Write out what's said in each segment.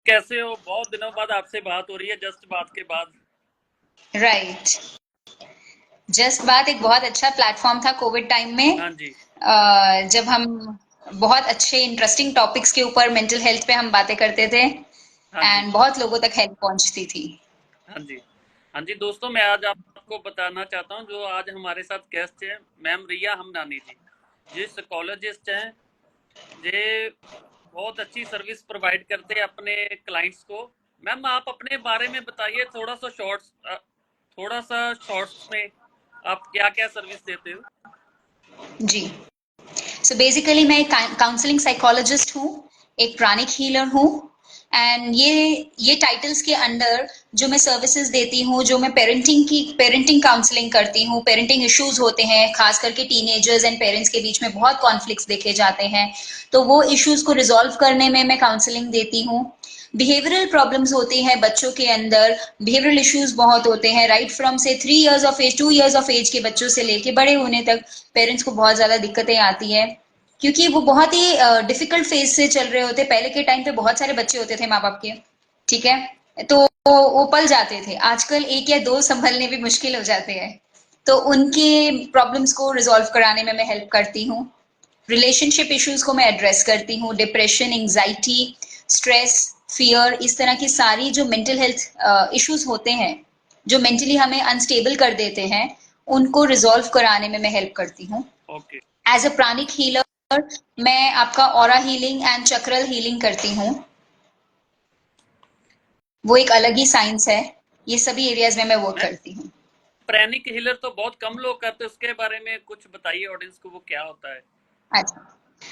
कैसे हो? बहुत दिनों बाद आपसे बात हो रही है, जस्ट बात के बाद। राइट। जस्ट बात एक बहुत अच्छा प्लेटफॉर्म था कोविड टाइम में। हाँ जी। जब हम बहुत अच्छे इंटरेस्टिंग टॉपिक्स के ऊपर मेंटल हेल्थ पे हम बातें करते थे हाँ जी। एंड बहुत लोगों तक हेल्प पहुंचती थी। हाँ जी। हाँ जी दोस्तों, मैं आज आपको बताना चाहता हूँ, जो आज हमारे साथ गेस्ट हैं, मैम रिया हमनानी जी। ये साइकोलॉजिस्ट हैं। ये बहुत अच्छी सर्विस प्रोवाइड करते हैं अपने क्लाइंट्स को। मैम, आप अपने बारे में बताइए थोड़ा सा शॉर्ट्स में, आप क्या क्या सर्विस देते हो? जी। सो बेसिकली मैं एक काउंसलिंग साइकोलॉजिस्ट हूँ, एक प्राणिक हीलर हूँ एंड ये टाइटल्स के अंडर जो मैं सर्विसेज देती हूँ, जो मैं पेरेंटिंग काउंसलिंग करती हूँ। पेरेंटिंग इश्यूज होते हैं, खास करके टीनेजर्स एंड पेरेंट्स के बीच में बहुत कॉन्फ्लिक्ट्स देखे जाते हैं, तो वो इश्यूज को रिजॉल्व करने में मैं काउंसलिंग देती हूँ। बिहेवियरल प्रॉब्लम्स होती हैं बच्चों के अंदर, बिहेवियरल इश्यूज बहुत होते हैं, राइट फ्रॉम से 3 years of age, 2 years of age के बच्चों से लेके बड़े होने तक पेरेंट्स को बहुत ज्यादा दिक्कतें आती है, क्योंकि वो बहुत ही डिफिकल्ट फेज से चल रहे होते। पहले के टाइम पे बहुत सारे बच्चे होते थे माँ बाप के, ठीक है, तो वो पल जाते थे। आजकल एक या दो संभलने भी मुश्किल हो जाते हैं, तो उनके प्रॉब्लम्स को रिजॉल्व कराने में मैं हेल्प करती हूँ। रिलेशनशिप इश्यूज को मैं एड्रेस करती हूँ, डिप्रेशन, एंजाइटी, स्ट्रेस, फियर, इस तरह की सारी जो मेंटल हेल्थ इश्यूज होते हैं, जो मेंटली हमें अनस्टेबल कर देते हैं, उनको रिजॉल्व कराने में मैं हेल्प करती हूँ। Okay. As a pranic healer मैं आपका ऑरा हीलिंग एंड चक्रल हीलिंग करती हूँ। वो एक अलग ही साइंस है। ये सभी एरियाज में मैं वर्क मैम, करती हूँ। प्रेनिक हीलर तो बहुत कम लोग करते हैं, उसके बारे में कुछ बताइए ऑडियंस को, वो क्या होता है? अच्छा,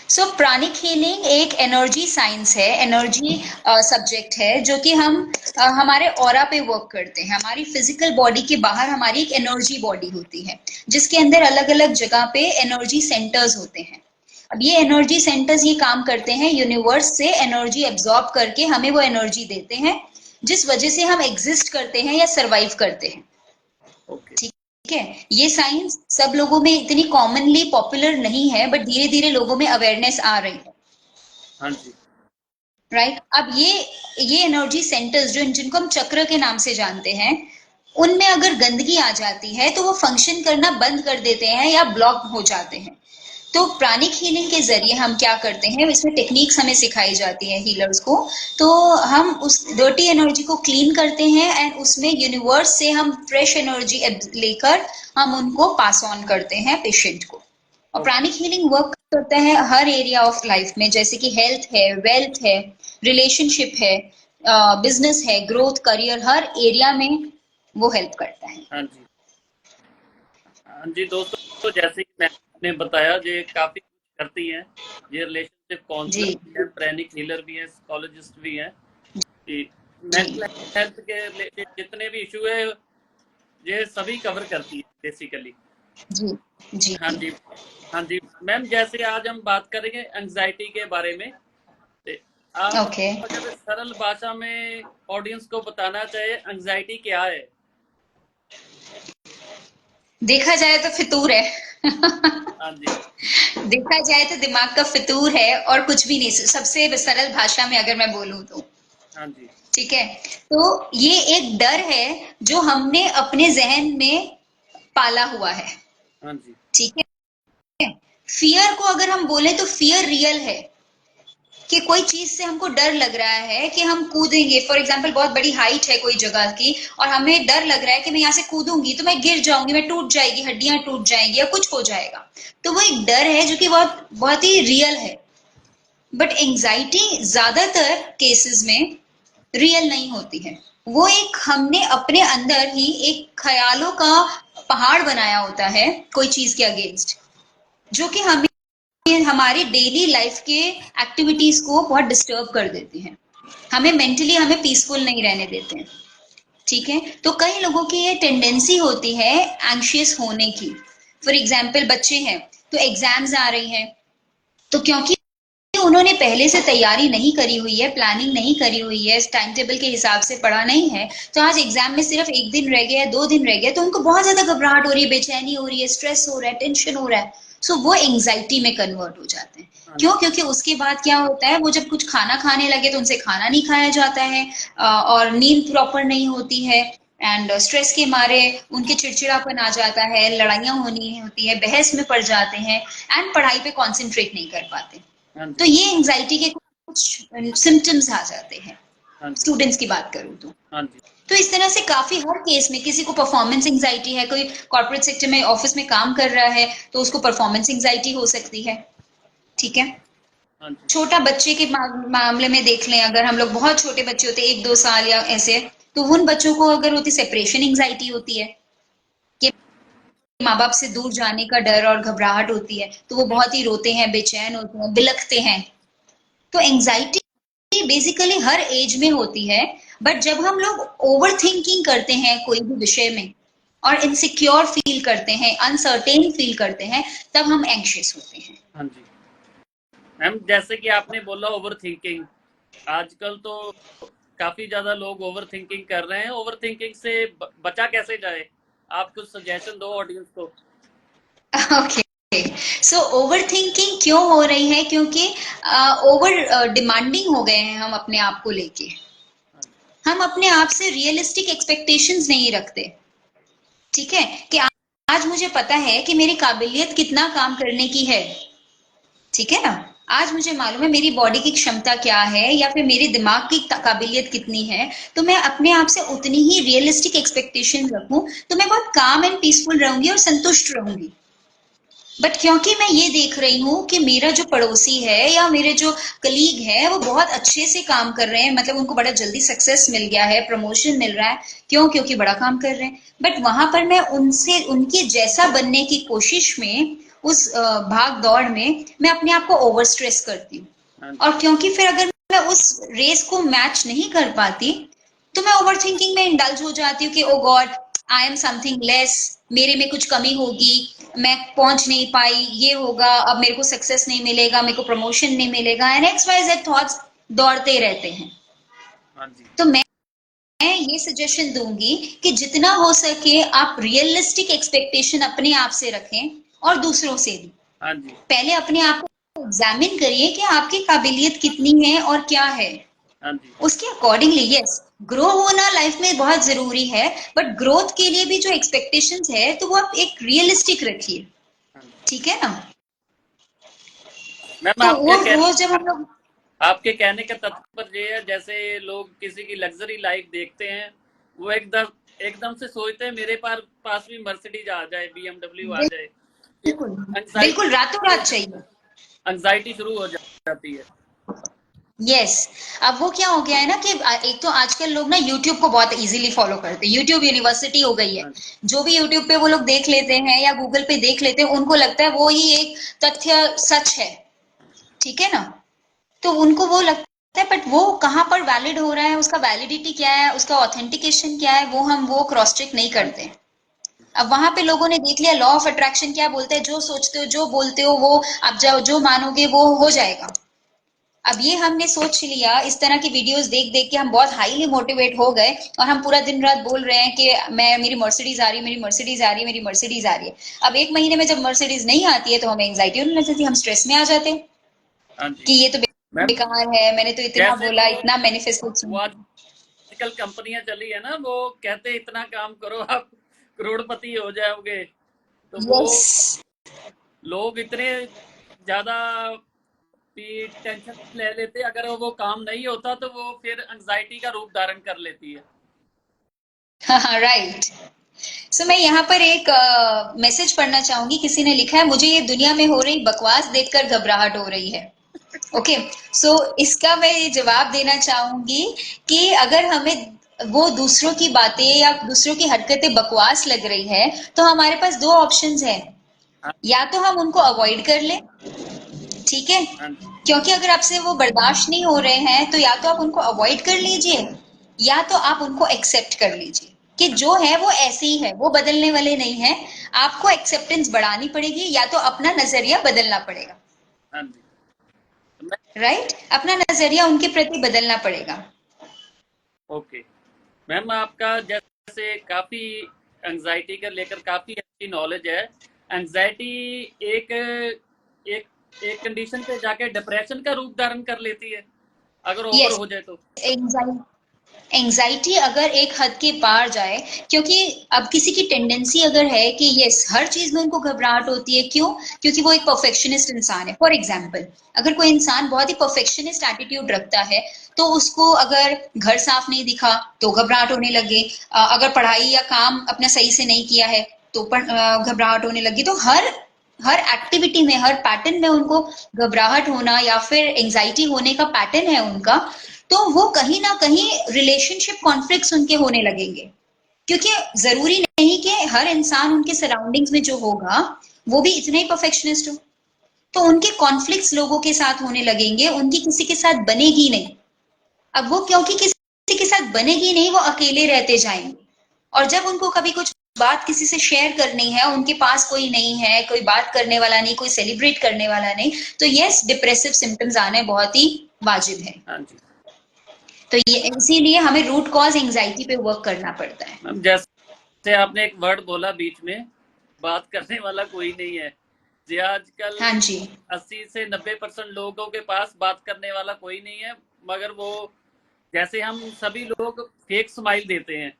सो प्राणिक हीलिंग एक एनर्जी साइंस है, एनर्जी सब्जेक्ट है, जो कि हम हमारे ऑरा पे वर्क करते हैं। हमारी फिजिकल बॉडी के बाहर हमारी एक एनर्जी बॉडी होती है, जिसके अंदर अलग अलग जगह पे एनर्जी सेंटर्स होते हैं। अब ये एनर्जी सेंटर्स ये काम करते हैं, यूनिवर्स से एनर्जी एब्जॉर्ब करके हमें वो एनर्जी देते हैं, जिस वजह से हम एग्जिस्ट करते हैं या सरवाइव करते हैं। ओके। ठीक है, ये साइंस सब लोगों में इतनी कॉमनली पॉपुलर नहीं है, बट धीरे धीरे लोगों में अवेयरनेस आ रही है। हाँ जी। राइट। अब ये एनर्जी सेंटर्स जो जिनको हम चक्र के नाम से जानते हैं, उनमें अगर गंदगी आ जाती है तो वो फंक्शन करना बंद कर देते हैं या ब्लॉक हो जाते हैं। तो प्राणिक हीलिंग के जरिए हम क्या करते हैं, इसमें टेक्निक्स हमें सिखाई जाती है हीलर्स को। तो हम उस डर्टी एनर्जी को क्लीन करते हैं एंड उसमें यूनिवर्स से हम फ्रेश एनर्जी लेकर हम उनको पास ऑन करते हैं पेशेंट को। और ओके। प्राणिक हीलिंग वर्क करता है हर एरिया ऑफ लाइफ में, जैसे कि हेल्थ है, वेल्थ है, रिलेशनशिप है, बिजनेस है, ग्रोथ, करियर, हर एरिया में वो हेल्प करता है। हाँ जी। हाँ जी दोस्तों, तो जैसे कि मैंने बताया, ये काफी कुछ करती हैं। ये रिलेशनशिप काउंसलर जी। भी है, प्रेनिक हीलर भी है, साइकोलॉजिस्ट भी हैं। कि जी। मेंटल हेल्थ के रिलेटेड जितने भी इशू है, ये सभी कवर करती है बेसिकली। जी। जी। हाँ जी। हाँ जी। मैम, जैसे आज हम बात करेंगे एंजाइटी के बारे में। ते- आप ओके। अगर सरल भाषा में ऑडियंस को बताना चाहे, एंजाइटी क्या है? देखा जाए तो फितूर है। हाँ जी। देखा जाए तो दिमाग का फितूर है और कुछ भी नहीं, सबसे सरल भाषा में अगर मैं बोलूं तो। हाँ जी। ठीक है, तो ये एक डर है जो हमने अपने जहन में पाला हुआ है। हाँ जी। ठीक है, फियर को अगर हम बोले तो फियर रियल है, कि कोई चीज से हमको डर लग रहा है कि हम कूदेंगे। फॉर एग्जाम्पल, बहुत बड़ी हाइट है कोई जगह की और हमें डर लग रहा है कि मैं यहाँ से कूदूंगी तो मैं गिर जाऊंगी, मैं टूट जाएगी, हड्डियां टूट जाएंगी या कुछ हो जाएगा। तो वो एक डर है जो कि बहुत बहुत ही रियल है। बट एंजाइटी ज्यादातर केसेस में रियल नहीं होती है। वो एक हमने अपने अंदर ही एक ख्यालों का पहाड़ बनाया होता है कोई चीज के अगेंस्ट, जो कि हमें हमारी डेली लाइफ के एक्टिविटीज को बहुत डिस्टर्ब कर देती हैं, हमें मेंटली हमें पीसफुल नहीं रहने देते हैं। ठीक है, तो कई लोगों की ये टेंडेंसी होती है एंशियस होने की। फॉर एग्जाम्पल, बच्चे हैं तो एग्जाम्स आ रही हैं, तो क्योंकि उन्होंने पहले से तैयारी नहीं करी हुई है, प्लानिंग नहीं करी हुई है, टाइम टेबल के हिसाब से पढ़ा नहीं है, तो आज एग्जाम में सिर्फ एक दिन रह गया, 2 दिन रह गया, तो उनको बहुत ज्यादा घबराहट हो रही है, बेचैनी हो रही है, स्ट्रेस हो रहा है, टेंशन हो रहा है। सो वो एंजाइटी में कन्वर्ट हो जाते हैं। हाँ क्यों? जी। क्योंकि उसके बाद क्या होता है, वो जब कुछ खाना खाने लगे तो उनसे खाना नहीं खाया जाता है, और नींद प्रॉपर नहीं होती है, एंड स्ट्रेस के मारे उनके चिड़चिड़ापन आ जाता है, लड़ाइयाँ होनी होती है, बहस में पड़ जाते हैं, एंड पढ़ाई पे कॉन्सेंट्रेट नहीं कर पाते। हाँ तो जी। ये एंजाइटी के कुछ सिम्टम्स आ जाते हैं, हाँ जी। स्टूडेंट्स की बात करूँ तो। हाँ जी। तो इस तरह से काफी हर केस में, किसी को परफॉर्मेंस एंजाइटी है, कोई कॉर्पोरेट सेक्टर में ऑफिस में काम कर रहा है तो उसको परफॉर्मेंस एंजाइटी हो सकती है। ठीक है। हाँ जी। छोटा बच्चे के मामले में देख लें, अगर हम लोग बहुत छोटे बच्चे होते हैं, 1-2 साल या ऐसे, तो उन बच्चों को अगर होती सेपरेशन एंजाइटी होती है कि माँ बाप से दूर जाने का डर और घबराहट होती है, तो वो बहुत ही रोते हैं, बेचैन होते हैं, बिलखते हैं। तो एंजाइटी बेसिकली हर एज में होती है, बट जब हम लोग ओवर थिंकिंग करते हैं कोई भी विषय में और इनसिक्योर फील करते हैं, अनसर्टेन फील करते हैं, तब हम एंग्शियस होते हैं। हाँ जी। मैम जैसे कि आपने बोला ओवर थिंकिंग, आजकल तो काफी ज्यादा लोग ओवर थिंकिंग कर रहे हैं। ओवर थिंकिंग से बचा कैसे जाए? आप कुछ सजेशन दो ऑडियंस को। ओके। सो ओवर थिंकिंग क्यों हो रही है? क्योंकि ओवर डिमांडिंग हो गए हैं हम अपने आप को लेके। हाँ जी। हम अपने आप से रियलिस्टिक एक्सपेक्टेशंस नहीं रखते। ठीक है, कि आज मुझे पता है कि मेरी काबिलियत कितना काम करने की है। ठीक है ना? आज मुझे मालूम है मेरी बॉडी की क्षमता क्या है, या फिर मेरे दिमाग की काबिलियत कितनी है, तो मैं अपने आप से उतनी ही रियलिस्टिक एक्सपेक्टेशन रखूं, तो मैं बहुत काम एंड पीसफुल रहूंगी और संतुष्ट रहूंगी। बट क्योंकि मैं ये देख रही हूँ कि मेरा जो पड़ोसी है या मेरे जो कलीग है वो बहुत अच्छे से काम कर रहे हैं, मतलब उनको बड़ा जल्दी सक्सेस मिल गया है, प्रमोशन मिल रहा है, क्यों? क्योंकि बड़ा काम कर रहे हैं। बट वहां पर मैं उनसे उनके जैसा बनने की कोशिश में, उस भाग दौड़ में मैं अपने आप को ओवर स्ट्रेस करती हूँ। हाँ जी। और क्योंकि फिर अगर मैं उस रेस को मैच नहीं कर पाती, तो मैं ओवर थिंकिंग में इंडल्ज हो जाती हूँ कि oh god, I am something less, मेरे में कुछ कमी होगी, मैं पहुंच नहीं पाई, ये होगा, अब मेरे को सक्सेस नहीं मिलेगा, मेरे को प्रमोशन नहीं मिलेगा, and X Y Z thoughts दौड़ते रहते हैं। हाँ जी। तो मैं ये सजेशन दूंगी कि जितना हो सके आप रियलिस्टिक एक्सपेक्टेशन अपने आप से रखें और दूसरों से भी। हाँ जी। पहले अपने आप को एग्जामिन करिए कि आपकी काबिलियत कितनी है और क्या है। हाँ जी। उसके अकॉर्डिंगली यस, ग्रो होना लाइफ में बहुत जरूरी है, बट ग्रोथ के लिए भी जो एक्सपेक्टेशंस है तो वो आप एक रियलिस्टिक रखिए। हाँ जी। ठीक है ना? मैम तो वो जब हम लोग, आपके कहने का तात्पर्य ये है, जैसे लोग किसी की लग्जरी लाइफ देखते हैं, वो एकदम एकदम से सोचते हैं मेरे पास भी मर्सिडीज आ जाए, बीएमडब्ल्यू आ जाए, बिल्कुल, एंजाइटी बिल्कुल रातों रात चाहिए। एंजाइटी शुरू हो जाती है। यस। अब वो क्या हो गया है ना कि एक तो आजकल लोग ना यूट्यूब को बहुत इजीली फॉलो करते हैं, यूट्यूब यूनिवर्सिटी हो गई है। हाँ जो भी यूट्यूब पे वो लोग देख लेते हैं या गूगल पे देख लेते हैं, उनको लगता है वो ही एक तथ्य सच है। ठीक है ना? तो उनको वो लगता है, बट वो कहाँ पर वैलिड हो रहा है, उसका वैलिडिटी क्या है, उसका ऑथेंटिकेशन क्या है, वो क्रॉस चेक नहीं हाँ करते। अब वहां पे लोगों ने देख लिया, लॉ ऑफ अट्रैक्शन क्या बोलते हैं, जो सोचते हो जो बोलते हो वो आप जाओ, जो मानोगे वो हो जाएगा। अब ये हमने सोच लिया, इस तरह की वीडियोस देख देख के हम बहुत हाईली मोटिवेट हो गए, और हम पूरा दिन रात बोल रहे हैं कि मैं, मेरी मर्सिडीज आ रही है, मेरी मर्सिडीज आ रही है, मेरी मर्सिडीज आ रही है। अब एक महीने में जब मर्सिडीज नहीं आती है तो हमें एंग्जाइटी होने लग जाती है, हम स्ट्रेस में आ जाते हैं हाँ जी। कि ये तो मैम बेकार है, मैंने तो इतना जैसे बोला, इतना मैनिफेस्टेशन। वो आजकल कंपनियां चली है ना, वो कहते हैं इतना काम करो आप करोड़पति हो जाओगे। तो वो यस। लोग इतने ज्यादा भी टेंशन ले लेते, अगर वो काम नहीं होता तो वो फिर एंजाइटी का रूप धारण कर लेती है। हाँ, राइट। सो मैं यहाँ पर एक मैसेज पढ़ना चाहूंगी, किसी ने लिखा है, मुझे ये दुनिया में हो रही बकवास देखकर घबराहट हो रही है। ओके। सो इसका मैं ये जवाब देना चाहूंगी कि अगर हमें वो दूसरों की बातें या दूसरों की हरकतें बकवास लग रही है, तो हमारे पास दो ऑप्शंस हैं। हाँ या तो हम उनको अवॉइड कर लें, ठीक है, हाँ जी। क्योंकि अगर आपसे वो बर्दाश्त नहीं हो रहे हैं, तो या तो आप उनको अवॉइड कर लीजिए, या तो आप उनको एक्सेप्ट कर लीजिए कि हाँ जो है वो ऐसे ही है, वो बदलने वाले नहीं है। आपको एक्सेप्टेंस बढ़ानी पड़ेगी, या तो अपना नजरिया बदलना पड़ेगा। हाँ जी। तो मैं राइट, अपना नजरिया उनके प्रति बदलना पड़ेगा। ओके मैम, आपका जैसे काफी एंजाइटी का लेकर काफी अच्छी नॉलेज है। एंजाइटी एक एक एक कंडीशन पे जाके डिप्रेशन का रूप धारण कर लेती है अगर ओवर यस, हो जाए तो। एंजाइटी अगर एक हद के पार जाए, क्योंकि अब किसी की टेंडेंसी अगर है कि यस हर चीज में उनको घबराहट होती है, क्यों? क्योंकि वो एक परफेक्शनिस्ट इंसान है। फॉर एग्जाम्पल, अगर कोई इंसान बहुत ही परफेक्शनिस्ट एटीट्यूड रखता है, तो उसको अगर घर साफ नहीं दिखा तो घबराहट होने लगे, अगर पढ़ाई या काम अपना सही से नहीं किया है तो घबराहट होने लगी। तो हर हर एक्टिविटी में, हर पैटर्न में उनको घबराहट होना या फिर एंजाइटी होने का पैटर्न है उनका, तो वो कहीं ना कहीं रिलेशनशिप कॉन्फ्लिक्ट्स उनके होने लगेंगे। क्योंकि जरूरी नहीं कि हर इंसान उनके सराउंडिंग्स में जो होगा वो भी इतना ही परफेक्शनिस्ट हो, तो उनके कॉन्फ्लिक्ट्स लोगों के साथ होने लगेंगे, उनकी किसी के साथ बनेगी नहीं। अब वो क्योंकि किसी के साथ बनेगी नहीं, वो अकेले रहते जाएंगे। और जब उनको कभी कुछ बात किसी से शेयर करनी है, उनके पास कोई नहीं है, कोई बात करने वाला नहीं, कोई सेलिब्रेट करने वाला नहीं, तो यस डिप्रेसिव सिम्टम्स आने बहुत ही वाजिब है। हाँ जी तो ये इसीलिए हमें रूट कॉज एंजाइटी पे वर्क करना पड़ता है। मैम, जैसे आपने एक वर्ड बोला बीच में, बात करने वाला कोई नहीं है जी। आजकल हाँ जी। 80 से 90% लोगों के पास बात करने वाला कोई नहीं है, मगर वो जैसे हम सभी लोग फेक स्माइल देते हैं,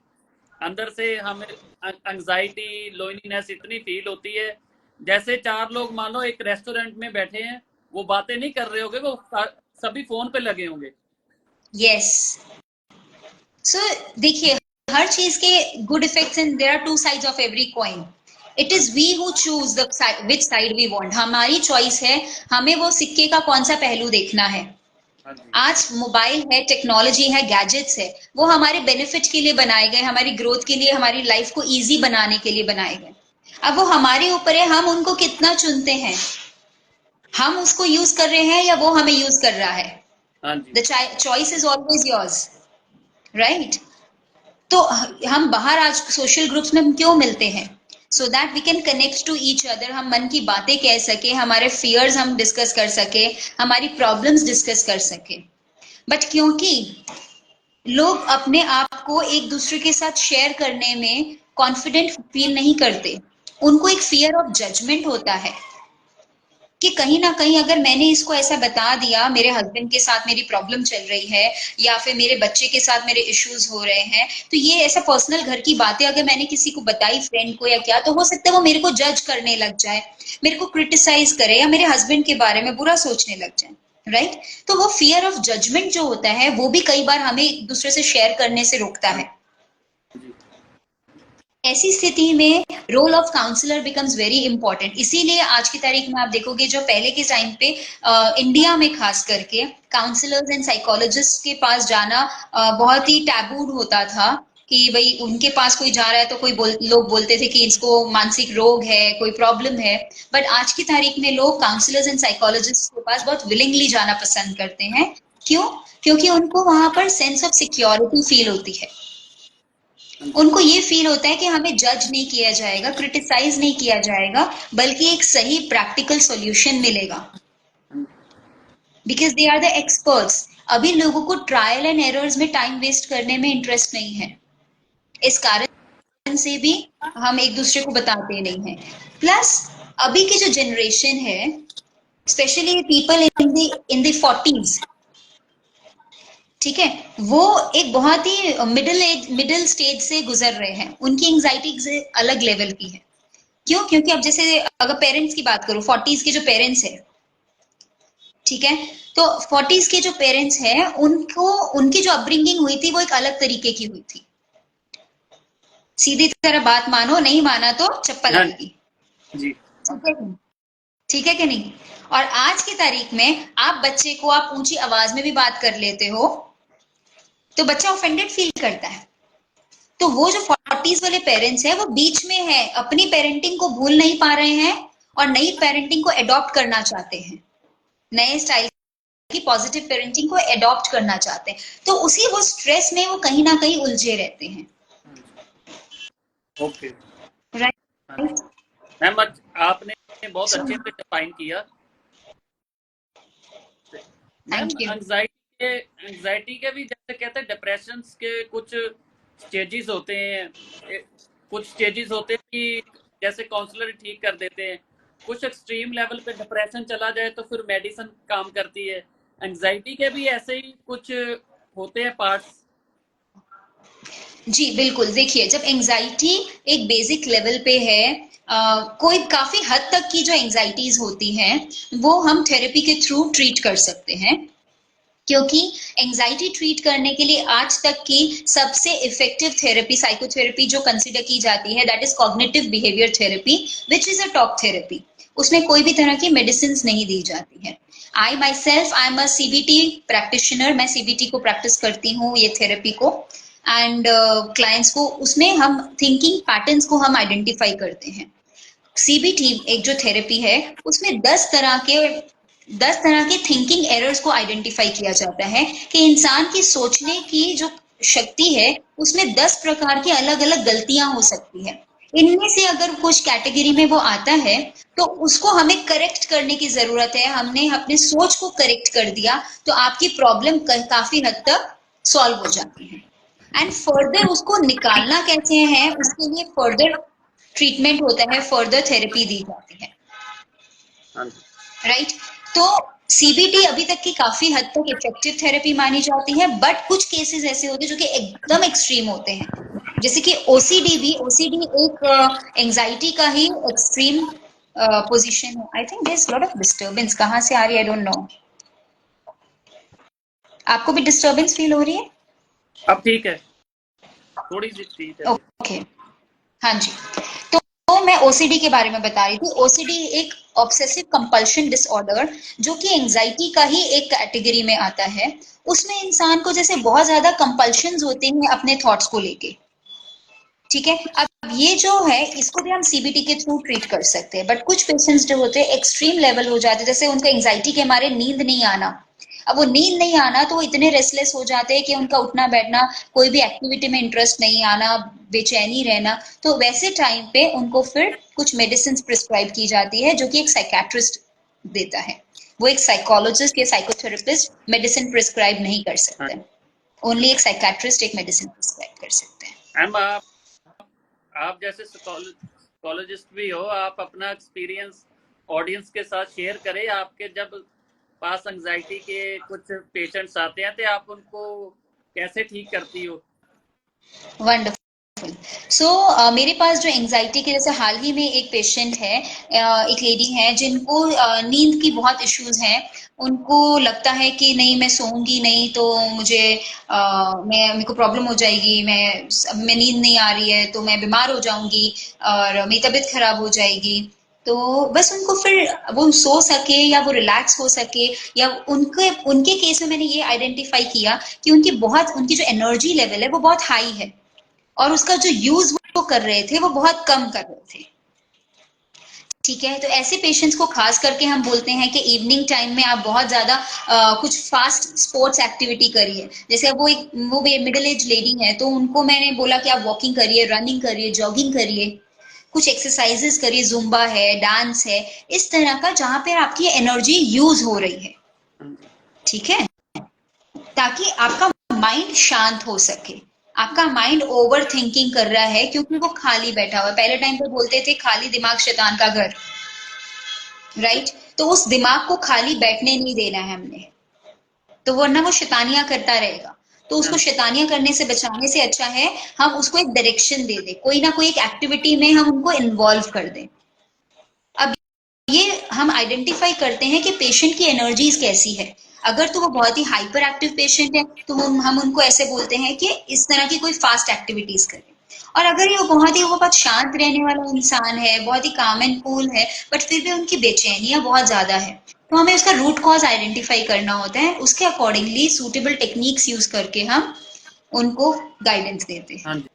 अंदर से हमें एंजाइटी लोनलीनेस इतनी फील होती है। जैसे चार लोग मान लो एक रेस्टोरेंट में बैठे हैं, वो बातें नहीं कर रहे होंगे, वो सभी फोन पे लगे होंगे। यस। सो देखिए, हर चीज के good effects and there are two sides of every coin. It हाँ is we who choose the which side we want. हमारी चॉइस है, हमें वो सिक्के का कौन सा पहलू देखना है। हाँ जी आज मोबाइल है, टेक्नोलॉजी है, गैजेट्स है, वो हमारे बेनिफिट के लिए बनाए गए, हमारी ग्रोथ के लिए, हमारी लाइफ को इजी बनाने के लिए बनाए गए। अब वो हमारे ऊपर है, हम उनको कितना चुनते हैं। हम उसको यूज कर रहे हैं या वो हमें यूज कर रहा है। हाँ जी the choice is always yours, right? तो हम बाहर आज सोशल ग्रुप्स में हम क्यों मिलते हैं? So that we can connect to each other, हम मन की बातें कह सके, हमारे फियर्स हम डिस्कस कर सके, हमारी प्रॉब्लम्स डिस्कस कर सके। बट क्योंकि लोग अपने आप को एक दूसरे के साथ शेयर करने में कॉन्फिडेंट फील नहीं करते, उनको एक फियर ऑफ जजमेंट होता है कि कहीं ना कहीं अगर मैंने इसको ऐसा बता दिया, मेरे हस्बैंड के साथ मेरी प्रॉब्लम चल रही है या फिर मेरे बच्चे के साथ मेरे इश्यूज हो रहे हैं, तो ये ऐसा पर्सनल घर की बातें अगर मैंने किसी को बताई, फ्रेंड को या क्या, तो हो सकता है वो मेरे को जज करने लग जाए, मेरे को क्रिटिसाइज करे या मेरे हस्बैंड के बारे में बुरा सोचने लग जाए, राइट? तो वो फियर ऑफ जजमेंट जो होता है, वो भी कई बार हमें एक दूसरे से शेयर करने से रोकता हाँ है। जी ऐसी स्थिति में role of counsellor becomes very important. इसीलिए आज की तारीख में आप देखोगे, जो पहले के टाइम पे इंडिया में खास करके काउंसलर्स एंड साइकोलॉजिस्ट के पास जाना बहुत ही टैबूड होता था, कि भाई उनके पास कोई जा रहा है तो लोग बोलते थे कि इसको मानसिक रोग है, कोई प्रॉब्लम है। बट आज की तारीख में लोग काउंसलर्स एंड साइकोलॉजिस्ट के पास बहुत विलिंगली जाना पसंद करते हैं। क्यों? क्योंकि उनको वहां पर सेंस ऑफ सिक्योरिटी फील होती है। हाँ जी उनको ये फील होता है कि हमें जज नहीं किया जाएगा, क्रिटिसाइज नहीं किया जाएगा, बल्कि एक सही प्रैक्टिकल सॉल्यूशन मिलेगा, हाँ because they are the experts. अभी लोगों को ट्रायल एंड एरर्स में टाइम वेस्ट करने में इंटरेस्ट नहीं है, इस कारण से भी हम एक दूसरे को बताते नहीं हैं। प्लस अभी की जो जनरेशन है, specially people in the 40s, ठीक है, वो एक बहुत ही मिडिल स्टेज से गुजर रहे हैं, उनकी एंजाइटी से अलग लेवल की है। क्यों? क्योंकि अब जैसे अगर पेरेंट्स की बात करूं, 40s के जो पेरेंट्स है, ठीक है, तो 40s के जो पेरेंट्स हैं, उनको उनकी जो अपब्रिंगिंग हुई थी वो एक अलग तरीके की हुई थी। सीधी तरह बात मानो, नहीं माना तो चप्पल हाँ आएगी। जी ठीक है कि नहीं? ठीक है कि नहीं? और आज की तारीख में आप बच्चे को आप ऊंची आवाज में भी बात कर लेते हो तो बच्चा ऑफेंडेड फील करता है। तो वो जो 40s वाले पेरेंट्स हैं, वो बीच में है, अपनी पेरेंटिंग को भूल नहीं पा रहे हैं और नई पेरेंटिंग को एडॉप्ट करना चाहते हैं, नए स्टाइल की पॉजिटिव पेरेंटिंग को एडॉप्ट करना चाहते हैं। तो उसी वो स्ट्रेस में वो कहीं ना कहीं उलझे रहते हैं। हाँ जी ओके हाँ जी राइट। मैम, आपने बहुत सो अच्छे से डिफाइन किया। Ma'am, thank you. एंजाइटी के भी जैसे कहते हैं डिप्रेशन के कुछ स्टेजेस होते हैं। कुछ स्टेजेस होते हैं कि जैसे काउंसलर ठीक कर देते हैं। कुछ एक्सट्रीम लेवल पे डिप्रेशन चला जाए तो फिर मेडिसिन काम करती है। एंजाइटी के भी ऐसे ही कुछ होते हैं पार्ट्स। जी बिल्कुल, देखिए जब एंजाइटी एक बेसिक लेवल पे है, कोई काफी हद तक की जो एंजाइटीज होती हैं वो हम थेरेपी के थ्रू ट्रीट कर सकते हैं, क्योंकि एंजाइटी ट्रीट करने के लिए आज तक की सबसे इफेक्टिव थेरेपी साइकोथेरेपी जो कंसिडर की जाती है that is cognitive behaviour therapy, which is a talk therapy. उसमें कोई भी तरह की मेडिसिन नहीं दी जाती है। I am a CBT practitioner, मैं सीबीटी को प्रैक्टिस करती हूँ, ये थेरेपी को। एंड क्लाइंट्स को उसमें हम थिंकिंग पैटर्न्स को हम आइडेंटिफाई करते हैं। सीबीटी एक जो थेरेपी है उसमें 10 तरह के थिंकिंग एरर्स को आइडेंटिफाई किया जाता है कि इंसान की सोचने की जो शक्ति है उसमें 10 प्रकार की अलग अलग गलतियां हो सकती है। इनमें से अगर कुछ कैटेगरी में वो आता है तो उसको हमें करेक्ट करने की जरूरत है। हमने अपने सोच को करेक्ट कर दिया तो आपकी प्रॉब्लम काफी हद तक सॉल्व हो जाती है। एंड फर्दर उसको निकालना कैसे है, उसके लिए फर्दर ट्रीटमेंट होता है, फर्दर थेरेपी दी जाती है। हाँ जी। राइट। तो सीबीटी अभी तक की काफी हद तक इफेक्टिव थेरेपी मानी जाती है, बट कुछ केसेस ऐसे होते हैं जो कि एकदम एक्सट्रीम होते हैं, जैसे कि ओसीडी भी। ओसीडी एक एंजाइटी का ही एक्सट्रीम पोजीशन है। I think there is lot of disturbance, कहाँ से आ रही है आई डोंट नो। आपको भी डिस्टरबेंस फील हो रही है? अब ठीक है, थोड़ी सी ठीक है। ओके, हाँ जी। तो मैं ओसीडी के बारे में बता रही थी। ओसीडी एक ऑब्सेसिव कंपल्शन डिसऑर्डर जो कि एंजाइटी का ही एक कैटेगरी में आता है। उसमें इंसान को जैसे बहुत ज्यादा कंपल्शंस होते हैं अपने थॉट्स को लेके। ठीक है, अब ये जो है इसको भी हम सीबीटी के थ्रू ट्रीट कर सकते हैं, बट कुछ पेशेंट्स जो होते हैं एक्सट्रीम लेवल हो जाते हैं, जैसे उनको एंजाइटी के मारे नींद नहीं आना। अब वो नींद नहीं आना तो वो इतने रेस्टलेस हो जाते हैं कि उनका उठना बैठना, कोई भी एक्टिविटी में इंटरेस्ट नहीं आना, बेचैनी रहना। तो वैसे टाइम पे उनको फिर कुछ मेडिसिन प्रिस्क्राइब की जाती है जो कि एक साइकेट्रिस्ट देता है। वो एक साइकोलॉजिस्ट या साइकोथेरेपिस्ट मेडिसिन प्रिस्क्राइब नहीं कर हाँ। सकते। ओनली एक साइकेट्रिस्ट एक मेडिसिन प्रिस्क्राइब कर सकते हैं। मैम आप जैसे साइकोलॉजिस्ट भी हो, आप अपना एक्सपीरियंस ऑडियंस के साथ शेयर करें। आपके जब पास एंजाइटी के कुछ पेशेंट्स आते हैं तो आप उनको कैसे ठीक करती हो? वंडरफुल। सो मेरे पास जो एंजाइटी के, जैसे हाल ही में एक पेशेंट है, एक लेडी है जिनको नींद की बहुत इश्यूज हैं। उनको लगता है कि नहीं मैं सोऊंगी नहीं तो मुझे मेरे को प्रॉब्लम हो जाएगी, मैं नींद नहीं आ रही है तो मैं बीमार हो जाऊंगी और मेरी तबीयत खराब हो जाएगी। तो बस उनको फिर वो सो सके या वो रिलैक्स हो सके, या उनके उनके केस में मैंने ये आइडेंटिफाई किया कि उनकी जो एनर्जी लेवल है वो बहुत हाई है और उसका जो यूज वो कर रहे थे वो बहुत कम कर रहे थे। ठीक है, तो ऐसे पेशेंट्स को खास करके हम बोलते हैं कि इवनिंग टाइम में आप बहुत ज्यादा कुछ फास्ट स्पोर्ट्स एक्टिविटी करिए। जैसे अब वो मिडिल एज लेडी है तो उनको मैंने बोला कि आप वॉकिंग करिए, रनिंग करिए, जॉगिंग करिए, कुछ एक्सरसाइजेस करिए, जुम्बा है, डांस है, इस तरह का जहां पे आपकी एनर्जी यूज हो रही है। ठीक है, ताकि आपका माइंड शांत हो सके। आपका माइंड ओवर थिंकिंग कर रहा है क्योंकि वो खाली बैठा हुआ है। पहले टाइम पे बोलते थे खाली दिमाग शैतान का घर, राइट। तो उस दिमाग को खाली बैठने नहीं देना है हमने, तो वरना वो शैतानियां करता रहेगा। तो उसको शैतानियां करने से बचाने से अच्छा है हम उसको एक डायरेक्शन दे दें, कोई ना कोई एक एक्टिविटी में हम उनको इन्वॉल्व कर दें। अब ये हम आइडेंटिफाई करते हैं कि पेशेंट की एनर्जीज कैसी है। अगर तो वो बहुत ही हाइपर एक्टिव पेशेंट है तो हम उनको ऐसे बोलते हैं कि इस तरह की कोई फास्ट एक्टिविटीज करें। और अगर ये वो बहुत शांत रहने वाला इंसान है, बहुत ही काम एंड कूल है, बट फिर भी उनकी बेचैनियां बहुत ज्यादा है, तो हमें उसका रूट कॉज आइडेंटिफाई करना होता है। उसके अकॉर्डिंगली सूटेबल टेक्निक्स यूज करके हम उनको गाइडेंस देते हैं। हाँ जी।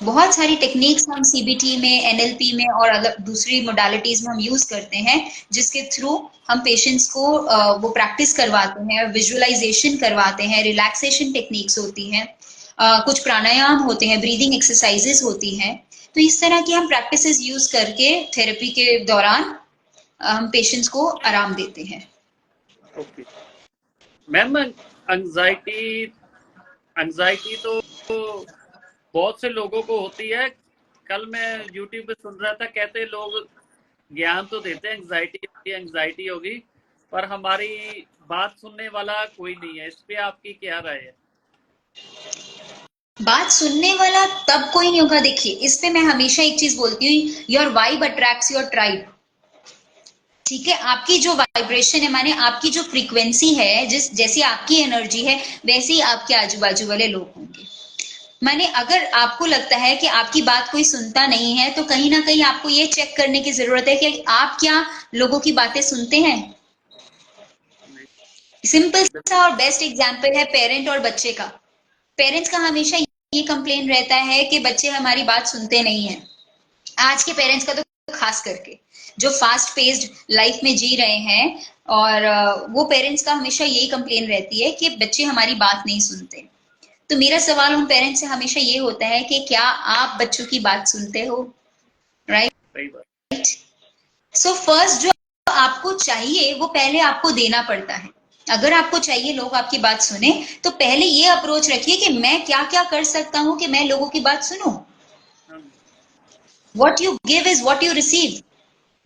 बहुत सारी टेक्निक्स हम सीबीटी में, एनएलपी में और अलग दूसरी मोडालिटीज में हम यूज करते हैं, जिसके थ्रू हम पेशेंट्स को वो प्रैक्टिस करवाते हैं, विजुअलाइजेशन करवाते हैं, रिलैक्सेशन टेक्निक्स होती हैं, कुछ प्राणायाम होते हैं, ब्रीदिंग एक्सरसाइजेस होती हैं। तो इस तरह की हम प्रैक्टिसेस यूज करके थेरेपी के दौरान हम पेशेंट्स को आराम देते हैं। ओके मैम, एंजाइटी एंजाइटी तो बहुत से लोगों को होती है। कल मैं यूट्यूब पे सुन रहा था, कहते लोग ज्ञान तो देते हैं एंग्जाइटी होगी, पर हमारी बात सुनने वाला कोई नहीं है। इस पे आपकी क्या राय है? बात सुनने वाला तब कोई नहीं होगा। देखिए, इस पे मैं हमेशा एक चीज बोलती हूँ, your vibe attracts your tribe. ठीक है, आपकी जो वाइब्रेशन है, माने आपकी जो फ्रीक्वेंसी है, जैसी आपकी एनर्जी है, वैसे ही आपके आजू बाजू वाले लोग होंगे। माने अगर आपको लगता है कि आपकी बात कोई सुनता नहीं है, तो कहीं ना कहीं आपको ये चेक करने की जरूरत है कि आप क्या लोगों की बातें सुनते हैं। नहीं। सिंपल सा बिल्कुल। और बेस्ट एग्जाम्पल है पेरेंट और बच्चे का। पेरेंट्स का हमेशा ये कंप्लेन रहता है कि बच्चे हमारी बात सुनते नहीं है। आज के पेरेंट्स का तो खास करके, जो फास्ट पेस्ड लाइफ में जी रहे हैं, और वो पेरेंट्स का हमेशा यही कंप्लेन रहती है कि बच्चे हमारी बात नहीं सुनते। तो मेरा सवाल उन पेरेंट्स से हमेशा ये होता है कि क्या आप बच्चों की बात सुनते हो? राइट। सही बात। सो फर्स्ट जो आपको चाहिए वो पहले आपको देना पड़ता है। अगर आपको चाहिए लोग आपकी बात सुने, तो पहले ये अप्रोच रखिए कि मैं क्या क्या कर सकता हूं कि मैं लोगों की बात सुनूं। हाँ। What you give is what you receive,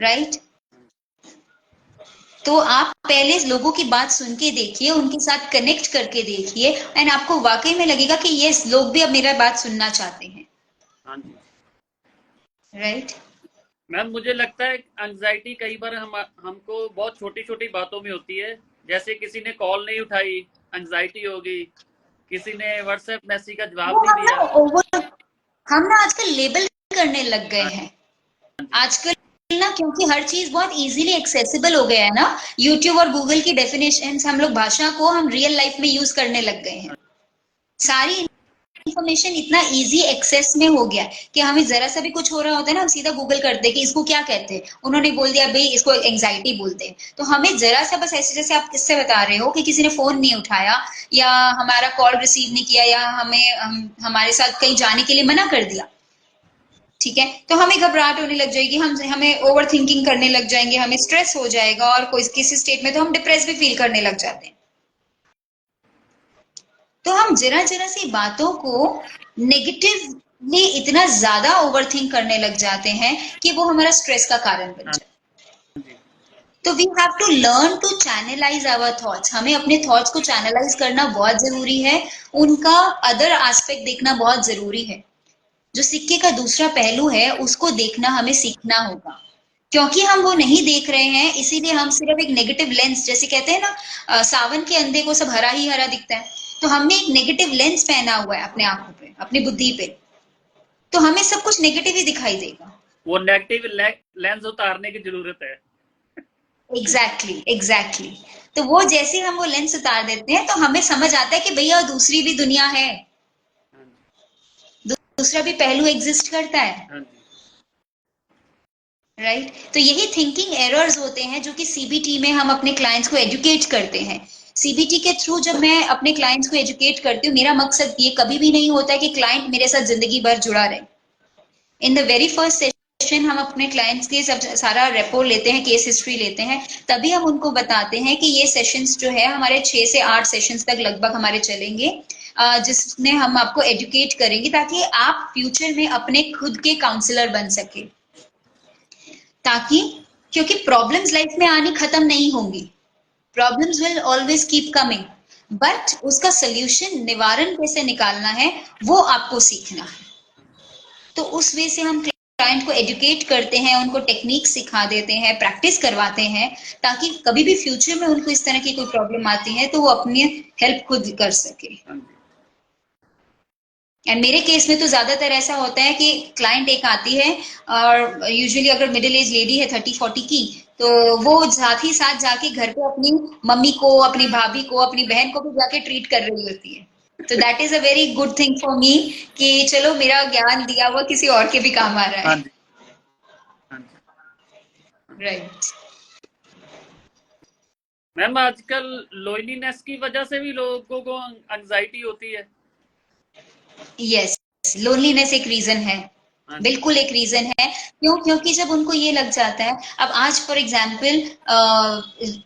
right. तो आप पहले लोगों की बात सुन के देखिए, उनके साथ कनेक्ट करके देखिए, एंड आपको वाकई में लगेगा कि ये लोग भी अब मेरा बात सुनना चाहते हैं। हाँ जी। राइट। मैम, मुझे लगता है एंजाइटी कई बार हमको बहुत छोटी छोटी बातों में होती है। जैसे किसी ने कॉल नहीं उठाई, एंजाइटी होगी। किसी ने व्हाट्सएप मैसेज का जवाब वो नहीं दिया। हम ना आजकल लेबल करने लग गए हाँ हैं। जी। आजकल ना, क्योंकि हर चीज बहुत इजीली एक्सेसिबल हो गया है ना, यूट्यूब और गूगल की डेफिनेशंस, हम लोग भाषा को हम रियल लाइफ में यूज करने लग गए हैं। हाँ। सारी इंफॉर्मेशन इतना इजी एक्सेस में हो गया है कि हमें जरा सा भी कुछ हो रहा होता है ना, हम सीधा गूगल करते हैं कि इसको क्या कहते हैं। उन्होंने बोल दिया भाई इसको एंजाइटी बोलते हैं, तो हमें जरा सा बस ऐसे, जैसे आप किससे बता रहे हो कि किसी ने फोन नहीं उठाया, या हमारा कॉल रिसीव नहीं किया, या हमारे साथ कहीं जाने के लिए मना कर दिया, ठीक है, तो हमें घबराहट होने लग जाएगी, हमें ओवर थिंकिंग करने लग जाएंगे, हमें स्ट्रेस हो जाएगा, और कोई किसी स्टेट में तो हम डिप्रेस भी फील करने लग जाते हैं। तो हम जरा जरा सी बातों को नेगेटिवली इतना ज्यादा ओवरथिंक करने लग जाते हैं कि वो हमारा स्ट्रेस का कारण बन हाँ जाए। जी। तो we have to learn to channelise our thoughts. हमें अपने थॉट्स को चैनलाइज करना बहुत जरूरी है, उनका अदर एस्पेक्ट देखना बहुत जरूरी है। जो सिक्के का दूसरा पहलू है उसको देखना हमें सीखना होगा, क्योंकि हम वो नहीं देख रहे हैं, इसीलिए हम सिर्फ एक नेगेटिव लेंस, जैसे कहते हैं ना, सावन के अंधे को सब हरा ही हरा दिखता है, तो हमने एक नेगेटिव लेंस पहना हुआ है अपने आंखों पे, अपनी बुद्धि पे, तो हमें सब कुछ नेगेटिव ही दिखाई देगा। वो नेगेटिव लेंस उतारने की जरूरत है। Exactly exactly. तो वो जैसे हम वो लेंस उतार देते हैं, तो हमें समझ आता है कि भैया दूसरी भी दुनिया है, हाँ जी। दूसरा भी पहलू एग्जिस्ट करता है। हाँ जी। राइट। तो यही थिंकिंग एरर्स होते हैं जो कि सीबीटी में हम अपने क्लाइंट्स को एजुकेट करते हैं। सीबीटी के थ्रू जब मैं अपने क्लाइंट्स को एजुकेट करती हूँ, मेरा मकसद ये कभी भी नहीं होता है कि क्लाइंट मेरे साथ जिंदगी भर जुड़ा रहे। In the very first session हम अपने क्लाइंट्स के सब सारा रेपो लेते हैं, केस हिस्ट्री लेते हैं, तभी हम उनको बताते हैं कि ये सेशंस जो है हमारे 6 से 8 सेशंस तक लगभग हमारे चलेंगे, जिसमें हम आपको एजुकेट करेंगे ताकि आप फ्यूचर में अपने खुद के काउंसलर बन सके। ताकि, क्योंकि प्रॉब्लम्स लाइफ में आनी खत्म नहीं होंगी, problems will always keep coming, but उसका सोल्यूशन, निवारण कैसे निकालना है, वो आपको सीखना है। तो उस वे से हम क्लाइंट को एजुकेट करते हैं, उनको टेक्निक सिखा देते हैं, प्रैक्टिस करवाते हैं, ताकि कभी भी फ्यूचर में उनको इस तरह की कोई प्रॉब्लम आती है तो वो अपनी हेल्प खुद कर सके। हाँ जी। एंड मेरे केस में तो ज्यादातर ऐसा होता है कि क्लाइंट एक आती है, और यूजुअली अगर मिडिल एज लेडी है 30-40 की, तो वो साथ ही साथ जाके घर पे अपनी मम्मी को, अपनी भाभी को, अपनी बहन को भी जाके ट्रीट कर रही होती है। तो that is a very good thing for me, कि चलो मेरा ज्ञान दिया हुआ किसी और के भी काम आ रहा हाँ है। जी। हाँ जी। राइट। मैम, आजकल लोनलीनेस की वजह से भी लोगों को एंजाइटी होती है। यस, लोनलीनेस एक रीजन है। हाँ जी। बिल्कुल एक रीजन है। क्यों? क्योंकि जब उनको ये लग जाता है, अब आज फॉर एग्जाम्पल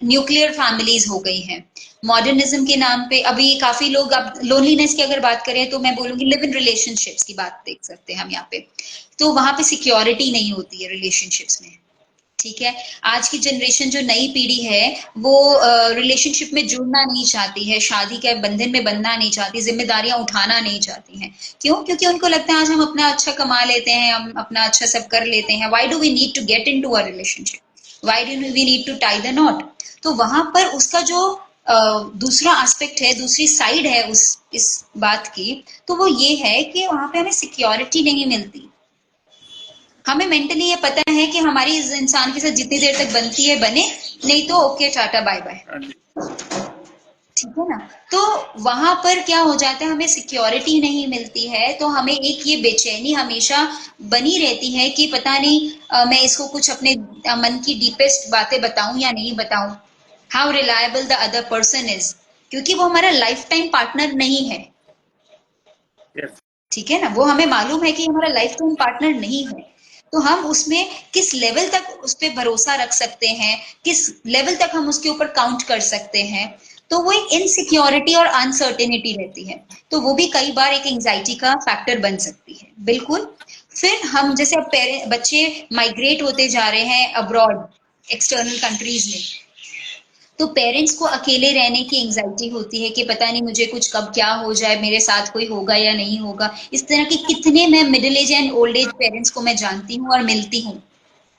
न्यूक्लियर फैमिलीज हो गई हैं, मॉडर्निज्म के नाम पे अभी काफी लोग, अब लोनलीनेस की अगर बात करें तो मैं बोलूंगी लिव इन रिलेशनशिप्स की बात देख सकते हैं हम यहाँ पे। तो वहां पे सिक्योरिटी नहीं होती है रिलेशनशिप्स में। ठीक है। आज की जनरेशन जो नई पीढ़ी है वो रिलेशनशिप में जुड़ना नहीं चाहती है, शादी के बंधन में बंधना नहीं चाहती, जिम्मेदारियां उठाना नहीं चाहती हैं। क्यों? क्योंकि उनको लगता है आज हम अपना अच्छा कमा लेते हैं, हम अपना अच्छा सब कर लेते हैं, why do we need to get into a relationship, why do we need to tie the knot. तो वहां पर उसका जो दूसरा एस्पेक्ट है, दूसरी साइड है उस इस बात की, तो वो ये है कि वहां पे हमें सिक्योरिटी नहीं मिलती। हमें मेंटली ये पता है कि हमारी इस इंसान के साथ जितनी देर तक बनती है बने, नहीं तो ओके टाटा बाय बाय। हाँ जी। ठीक है ना? तो वहां पर क्या हो जाता है, हमें सिक्योरिटी नहीं मिलती है, तो हमें एक ये बेचैनी हमेशा बनी रहती है कि पता नहीं मैं इसको कुछ अपने मन की डीपेस्ट बातें बताऊं या नहीं बताऊं, how reliable the other person is, क्योंकि वो हमारा लाइफ टाइम पार्टनर नहीं है। यस। ठीक है ना? वो हमें मालूम है कि हमारा लाइफ टाइम पार्टनर नहीं है, तो हम उसमें किस लेवल तक उस पर भरोसा रख सकते हैं, किस लेवल तक हम उसके ऊपर काउंट कर सकते हैं, तो वो एक इनसिक्योरिटी और अनसर्टेनिटी रहती है। तो वो भी कई बार एक एंजाइटी का फैक्टर बन सकती है। बिल्कुल। फिर हम जैसे अब बच्चे माइग्रेट होते जा रहे हैं अब्रॉड, एक्सटर्नल कंट्रीज में, तो पेरेंट्स को अकेले रहने की एंजाइटी होती है कि पता नहीं मुझे कुछ कब क्या हो जाए, मेरे साथ कोई होगा या नहीं होगा। इस तरह के कितने मैं middle age and old age parents को मैं जानती हूँ और मिलती हूँ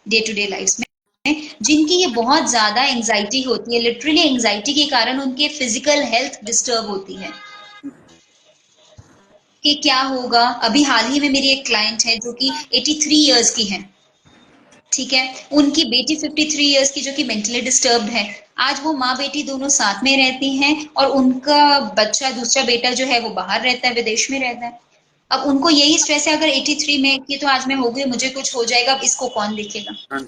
डे टू डे लाइफ में, जिनकी ये बहुत ज्यादा एंजाइटी होती है, लिटरली एंजाइटी के कारण उनके फिजिकल हेल्थ डिस्टर्ब होती है कि क्या होगा। अभी हाल ही में मेरी एक क्लाइंट है जो कि 83 इयर्स की है। ठीक है। उनकी बेटी 53 इयर्स की जो कि मेंटली डिस्टर्ब्ड है। आज वो माँ बेटी दोनों साथ में रहती हैं और उनका बच्चा, दूसरा बेटा जो है वो बाहर रहता है, विदेश में रहता है। अब उनको यही स्ट्रेस है, अगर 83 में कि तो आज मैं हो गई, मुझे कुछ हो जाएगा, अब इसको कौन देखेगा। हाँ जी।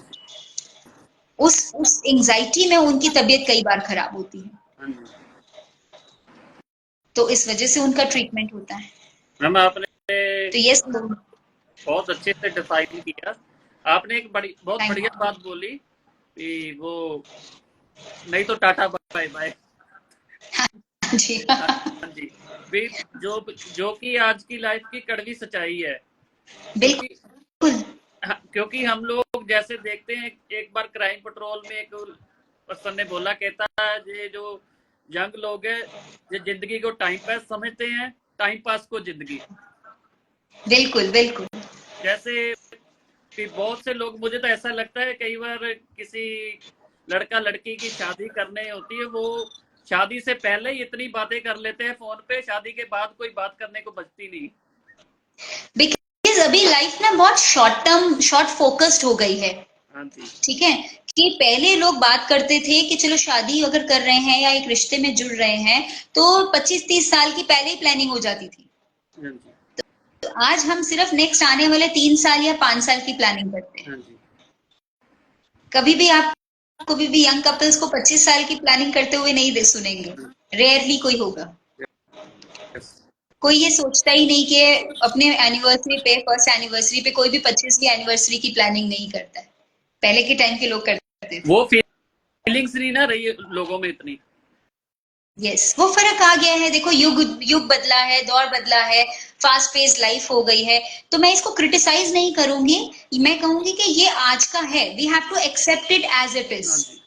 उस एंजाइटी में उनकी तबीयत कई बार खराब होती है, हाँ जी। तो इस वजह से उनका ट्रीटमेंट होता है। मैम आपने तो ये बहुत अच्छे से डिफाइन किया। आपने एक बहुत थैंक बढ़िया बात बोली कि वो नहीं तो टाटा बाय बाय। जी। हाँ जी। भी जो जो कि आज की लाइफ की कड़वी सच्चाई है। क्योंकि बिल्कुल। हाँ, क्योंकि हम लोग जैसे देखते हैं, एक बार क्राइम पेट्रोल में एक पर्सन ने बोला, कहता है ये जो यंग लोग हैं ये जिंदगी को टाइम पास समझते हैं, टाइम पास को जिंदगी। बिल्कुल। बिल्कुल। जैसे कि बहुत से लोग, मुझे तो ऐसा लगता है कई बार किसी लड़का लड़की की शादी करने होती है, वो शादी से पहले ही इतनी बातें कर लेते हैं फोन पे, शादी के बाद कोई बात करने को बचती नहीं। बिकॉज अभी लाइफ ना बहुत शॉर्ट टर्म, शॉर्ट फोकस्ड हो गई है। हाँ जी। ठीक है। कि पहले लोग बात करते थे कि चलो शादी अगर कर रहे हैं या एक रिश्ते में जुड़ रहे हैं तो 25-30 साल की पहले ही प्लानिंग हो जाती थी। हाँ जी। तो आज हम सिर्फ नेक्स्ट आने वाले 3 साल या 5 साल की प्लानिंग करते हैं। हाँ जी। कभी भी आप कभी भी यंग कपल्स को 25 साल की प्लानिंग करते हुए नहीं सुनेंगे। रेयरली कोई होगा। यस। कोई ये सोचता ही नहीं कि अपने एनिवर्सरी पे, फर्स्ट एनिवर्सरी पे कोई भी 25वीं एनिवर्सरी की प्लानिंग नहीं करता है। पहले के टाइम के लोग करते थे। वो फीलिंग्स नहीं ना रही लोगों में इतनी। यस, वो फर्क आ गया है। देखो युग युग बदला है, दौर बदला है, फास्ट पेस लाइफ हो गई है। तो मैं इसको क्रिटिसाइज नहीं करूंगी, मैं कहूंगी कि ये आज का है, we have to accept it as it is. हाँ जी।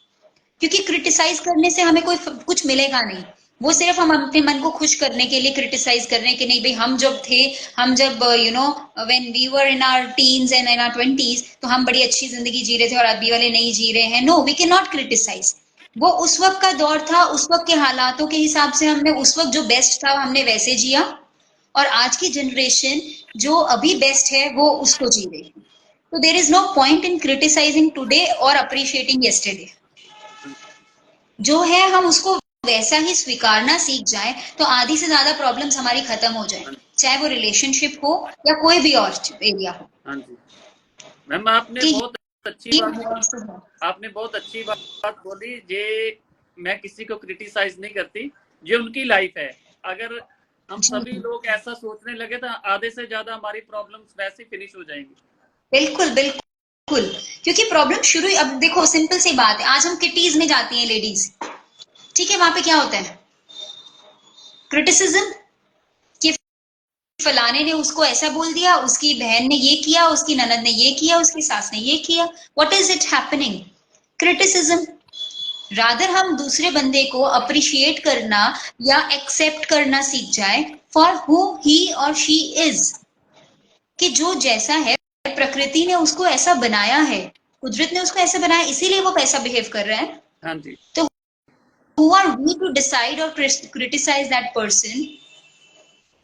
क्योंकि क्रिटिसाइज करने से हमें कोई कुछ मिलेगा नहीं। वो सिर्फ हम अपने मन को खुश करने के लिए क्रिटिसाइज कर रहे हैं कि नहीं भाई, हम जब थे, हम जब when we were in our teens and in our 20s, तो हम बड़ी अच्छी जिंदगी जी रहे थे और अभी वाले नहीं जी रहे हैं। No, we can not criticise. वो उस वक्त का दौर था, उस वक्त के हालातों के हिसाब से हमने उस वक्त जो बेस्ट था हमने वैसे जिया, और आज की जनरेशन जो अभी बेस्ट है वो उसको जी रही है। तो there is no point in criticising today और अप्रिशिएटिंग यस्टरडे। जो है हम उसको वैसा ही स्वीकारना सीख जाए तो आधी से ज्यादा प्रॉब्लम्स हमारी खत्म हो जाए, चाहे वो रिलेशनशिप हो या कोई भी और एरिया हो। हाँ जी। मैम आपने कि बहुत अच्छी ये बात बहुत से है। आपने बहुत अच्छी बात बोली। ये मैं किसी को क्रिटिसाइज नहीं करती, ये उनकी लाइफ है। अगर हम जी सभी लोग ऐसा सोचने लगे तो आधे से ज्यादा हमारी प्रॉब्लम्स वैसे ही फिनिश हो जाएंगी। बिल्कुल बिल्कुल। क्योंकि प्रॉब्लम शुरू, अब देखो सिंपल सी बात है, आज हम किटीज में जाती हैं लेडीज, ठीक है, वहां पे क्या होता है? क्रिटिसिज्म, कि फलाने ने उसको ऐसा बोल दिया, उसकी बहन ने ये किया, उसकी ननद ने ये किया, उसकी सास ने ये किया। What is it happening? Criticism. Rather हम दूसरे बंदे को अप्रिशिएट करना या एक्सेप्ट करना सीख जाए फॉर हु ही और शी इज, कि जो जैसा है, प्रकृति ने उसको ऐसा बनाया है, कुदरत ने उसको ऐसा बनाया, इसीलिए वो कैसा बिहेव कर रहा है। हाँ जी। तो who are we to decide or criticize that person?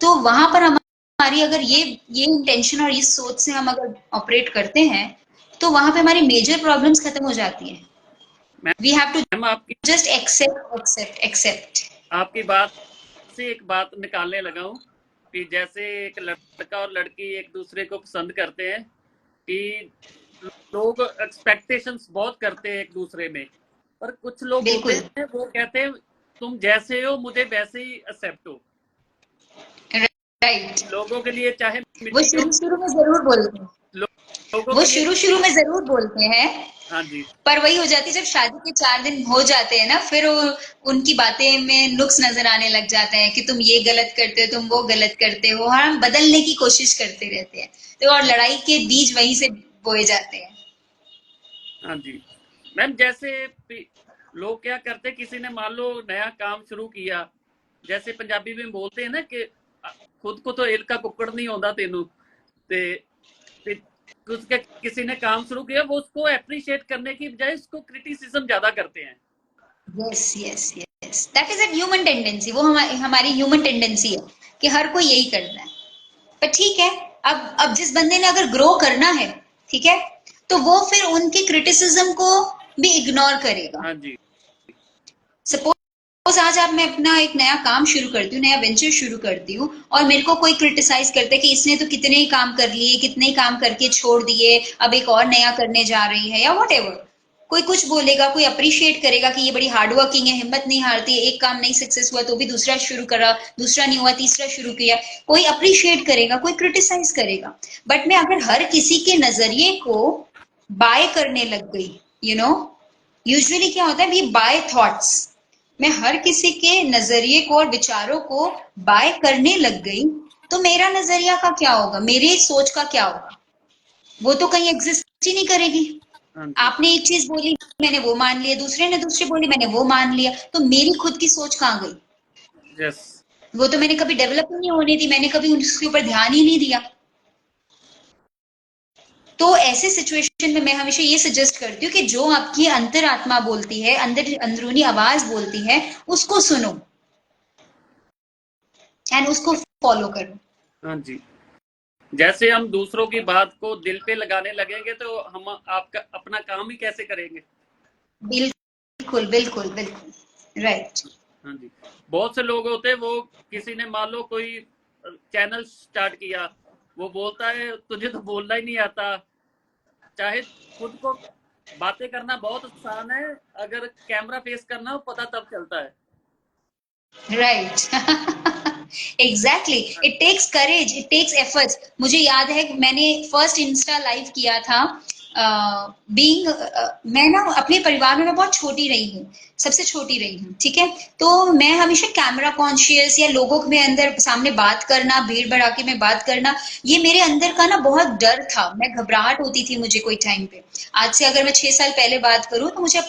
तो वहां पर हमारी अगर ये इंटेंशन और इस सोच से हम अगर ऑपरेट करते हैं, तो वहां पे हमारी मेजर प्रॉब्लम्स खत्म हो जाती हैं। वी हैव टू मैम आपकी जस्ट एक्सेप्ट एक्सेप्ट एक्सेप्ट। आपकी बात से एक बात निकालने लगा हूँ कि जैसे एक लड़का और लड़की एक दूसरे को पसंद करते हैं कि लोग एक्सपेक्टेशंस बहुत करते हैं एक दूसरे में, पर कुछ लोग होते बिल्कुल हैं वो कहते हैं तुम जैसे हो मुझे वैसे ही एक्सेप्ट हो। राइट। लोगों के लिए चाहे वो मिट्टी हो, शुरू शुरू में जरूर बोलते हैं, लोगों वो के लिए। शुरू शुरू में जरूर बोलते हैं, हाँ जी। पर वही हो जाती है, जब शादी के 4 दिन हो जाते हैं ना, फिर वो उनकी बातें में नुक्स नजर आने लग जाते हैं कि तुम ये गलत करते हो, तुम वो गलत करते हो, और हम बदलने की कोशिश करते रहते हैं, तो और लड़ाई के बीज वहीं से बोए जाते हैं। हाँ जी मैम, जैसे लोग क्या करते, किसी ने मान लो नया काम शुरू किया, जैसे पंजाबी में बोलते हैं ना कि खुद को तो इल का कुकड़ नहीं होता तेनू, ते, ते उसके किसी ने काम शुरू किया, वो उसको अप्रिशिएट करने की बजाय उसको क्रिटिसिज्म ज्यादा करते हैं। Yes yes yes, that is a human tendency, वो हमारी ह्यूमन टेंडेंसी है कि हर कोई यही करता है। पर ठीक है, अब जिस बंदे ने अगर ग्रो करना है, ठीक है, तो वो फिर उनके क्रिटिसिज्म को भी इग्नोर करेगा। हाँ जी। सपोज आज आप, मैं अपना एक नया काम शुरू करती हूँ, नया वेंचर शुरू करती हूँ, और मेरे को कोई क्रिटिसाइज करता है कि इसने तो कितने ही काम कर लिए, कितने ही काम करके छोड़ दिए, अब एक और नया करने जा रही है, या वट एवर, कोई कुछ बोलेगा, कोई अप्रिशिएट करेगा कि ये बड़ी हार्ड वर्किंग है, हिम्मत नहीं हारती है, एक काम नहीं सक्सेस हुआ तो भी दूसरा शुरू करा, दूसरा नहीं हुआ तीसरा शुरू किया, कोई अप्रिशिएट करेगा, कोई क्रिटिसाइज करेगा। बट मैं अगर हर किसी के नजरिए को बाय करने लग गई, यू नो, यूजुअली क्या होता है, वी बाय थॉट्स, मैं हर किसी के नजरिए को और विचारों को बाय करने लग गई, तो मेरा नजरिया का क्या होगा, मेरी सोच का क्या होगा? वो तो कहीं एग्जिस्ट ही नहीं करेगी। हाँ जी। आपने एक चीज बोली, मैंने वो मान लिया, दूसरे ने दूसरी बोली, मैंने वो मान लिया, तो मेरी खुद की सोच कहाँ गई? यस। वो तो मैंने कभी डेवलप ही नहीं होने दी, मैंने कभी उसके ऊपर ध्यान ही नहीं दिया। तो ऐसे सिचुएशन में मैं हमेशा ये सजेस्ट करती हूँ कि जो आपकी अंतरात्मा बोलती है, अंदरूनी आवाज बोलती है, उसको सुनो एंड उसको फॉलो करो। हाँ जी। जैसे हम दूसरों की बात को दिल पे लगाने लगेंगे तो हम आपका अपना काम ही कैसे करेंगे। बिल्कुल बिल्कुल बिल्कुल, राइट। हाँ जी। बहुत से लोग होते हैं, वो किसी ने मान लो कोई चैनल स्टार्ट किया, वो बोलता है तुझे तो बोलना ही नहीं आता, चाहे खुद को बातें करना बहुत आसान है, अगर कैमरा फेस करना हो पता तब चलता है। Right. Exactly, it takes courage, it takes efforts. मुझे याद है मैंने फर्स्ट इंस्टा लाइव किया था, बीइंग, मैं ना अपने परिवार में मैं बहुत छोटी रही हूँ, सबसे छोटी रही हूँ, ठीक है, तो मैं हमेशा कैमरा कॉन्शियस, या लोगों में अंदर सामने बात करना, भीड़ भड़ाके में बात करना, ये मेरे अंदर का ना बहुत डर था, मैं घबराहट होती थी मुझे कोई टाइम पे। आज से अगर मैं 6 साल पहले बात करूं, तो मुझे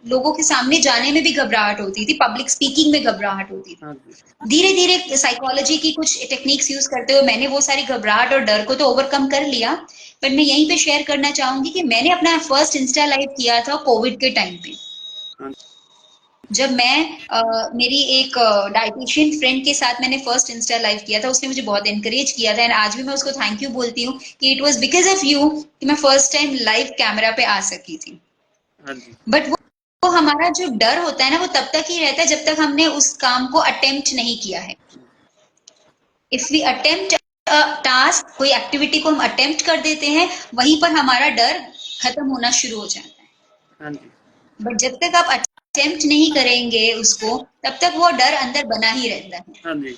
लोगों के सामने जाने में भी घबराहट होती थी, पब्लिक स्पीकिंग में घबराहट होती थी। हाँ जी। धीरे धीरे साइकोलॉजी की कुछ टेक्निक्स यूज करते हुए मैंने वो सारी घबराहट और डर को तो ओवरकम कर लिया। पर मैं यहीं पे शेयर करना चाहूंगी कि मैंने अपना फर्स्ट इंस्टा लाइव किया था कोविड के टाइम पे, हाँ जब मैं मेरी एक डाइटिशियन फ्रेंड के साथ मैंने फर्स्ट इंस्टा लाइव किया था। उसने मुझे बहुत एनकरेज किया था, एंड आज भी मैं उसको थैंक यू बोलती हूँ कि it was because of you कि मैं फर्स्ट टाइम लाइव कैमरा पे आ सकी थी। हाँ जी। बट वो हमारा जो डर होता है ना, वो तब तक ही रहता है जब तक हमने उस काम को अटेम्प्ट नहीं किया है। इफ वी अटेम्प्ट टास्क, कोई एक्टिविटी को हम अटेम्प्ट कर देते हैं, वहीं पर हमारा डर खत्म होना शुरू हो जाता है। हाँ जी। बट जब तक आप अटेम्प्ट नहीं करेंगे उसको, तब तक वो डर अंदर बना ही रहता है। हाँ जी।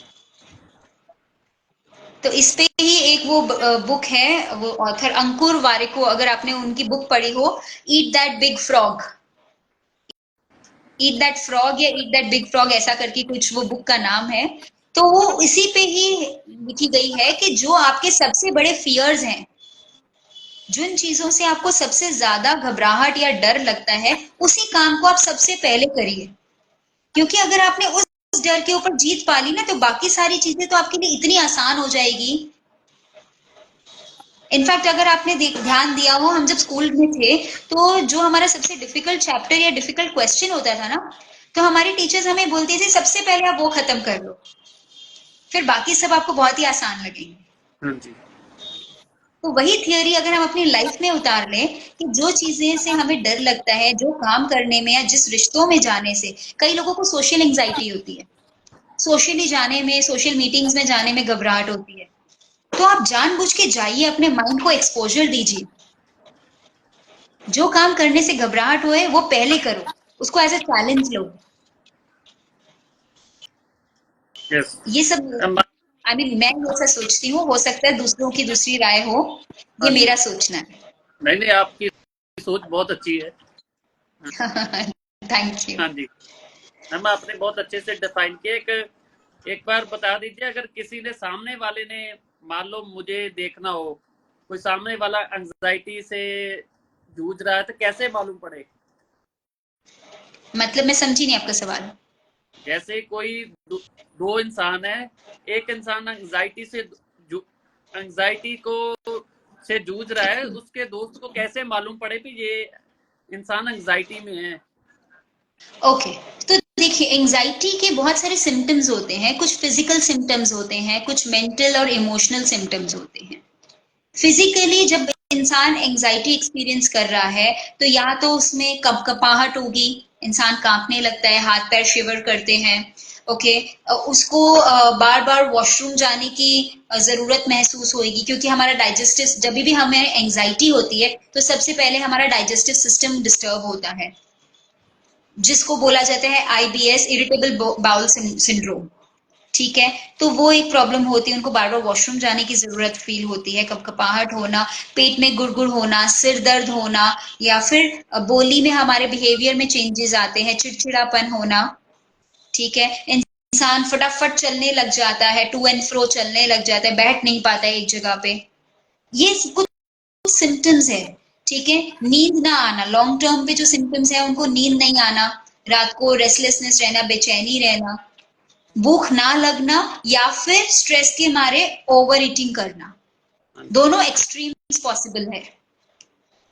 तो इस पे ही एक वो बुक है, वो ऑथर अंकुर वारिको, अगर आपने उनकी बुक पढ़ी हो, eat that big frog, eat that frog या ईट दैट बिग फ्रॉग ऐसा करके कुछ वो बुक का नाम है। तो वो इसी पे ही लिखी गई है कि जो आपके सबसे बड़े फियर्स हैं, जिन चीजों से आपको सबसे ज्यादा घबराहट या डर लगता है, उसी काम को आप सबसे पहले करिए। क्योंकि अगर आपने उस डर के ऊपर जीत पा ली ना, तो बाकी सारी चीजें तो आपके लिए इतनी आसान हो जाएगी। इनफैक्ट अगर आपने ध्यान दिया हो, हम जब स्कूल में थे, तो जो हमारा सबसे डिफिकल्ट चैप्टर या डिफिकल्ट क्वेश्चन होता था ना, तो हमारी टीचर्स हमें बोलती थी सबसे पहले आप वो खत्म कर लो, फिर बाकी सब आपको बहुत ही आसान लगेंगे। हाँ जी। तो वही थियरी अगर हम अपनी लाइफ में उतार लें कि जो चीजें से हमें डर लगता है, जो काम करने में या जिस रिश्तों में जाने से, कई लोगों को सोशल एंजाइटी होती है, सोशली जाने में, सोशल मीटिंग्स में जाने में घबराहट होती है, तो आप जानबूझ के जाइए, अपने माइंड को एक्सपोजर दीजिए। जो काम करने से घबराहट होए वो पहले करो, उसको एज अ चैलेंज लो। यस ये सब मैम। आई मीन मैं ऐसा सोचती हूँ, हो सकता है दूसरों की दूसरी राय हो, हाँ ये जी। मेरा सोचना नहीं नहीं, आपकी सोच बहुत अच्छी है। है। Thank you. हाँ जी मैम, आपने बहुत अच्छे से डिफाइन किया। एक बार बता दीजिए, अगर किसी ने, सामने वाले ने, मान लो मुझे देखना हो, कोई सामने वाला एंजाइटी से जूझ रहा है, तो कैसे मालूम पड़े? मतलब मैं समझी नहीं आपका सवाल। जैसे कोई दो इंसान है, एक इंसान एंजाइटी को से जूझ रहा है, उसके दोस्त को कैसे मालूम पड़े कि ये इंसान एंजाइटी में है? ओके, तो देखिए एंजाइटी के बहुत सारे सिम्टम्स होते हैं, कुछ फिजिकल सिम्टम्स होते हैं, कुछ मेंटल और इमोशनल सिम्टम्स होते हैं। फिजिकली जब इंसान एंजाइटी एक्सपीरियंस कर रहा है, तो या तो उसमें कपकपाहट होगी, इंसान कांपने लगता है, हाथ पैर शिवर करते हैं। ओके, उसको बार बार वॉशरूम जाने की जरूरत महसूस होगी, क्योंकि हमारा डाइजेस्टिव, जब भी हमें एंजाइटी होती है तो सबसे पहले हमारा डाइजेस्टिव सिस्टम डिस्टर्ब होता है, जिसको बोला जाता है आईबीएस, इरिटेबल बाउल सिंड्रोम। ठीक है, तो वो एक प्रॉब्लम होती है, उनको बार बार वॉशरूम जाने की जरूरत फील होती है, कपकपाहट होना, पेट में गुड़गुड़ होना, सिर दर्द होना, या फिर बोली में हमारे बिहेवियर में चेंजेस आते हैं, चिड़चिड़ापन होना। ठीक है, इंसान फटाफट चलने लग जाता है, टू एंड फ्रो चलने लग जाता है, बैठ नहीं पाता है एक जगह पे। ये कुछ सिम्टम्स है। ठीक है, नींद ना आना, लॉन्ग टर्म पे जो सिम्टम्स है उनको, नींद नहीं आना, रात को रेस्टलेसनेस रहना, बेचैनी रहना, भूख ना लगना, या फिर स्ट्रेस के मारे ओवर ईटिंग करना। हाँ जी। दोनों एक्सट्रीम्स पॉसिबल है।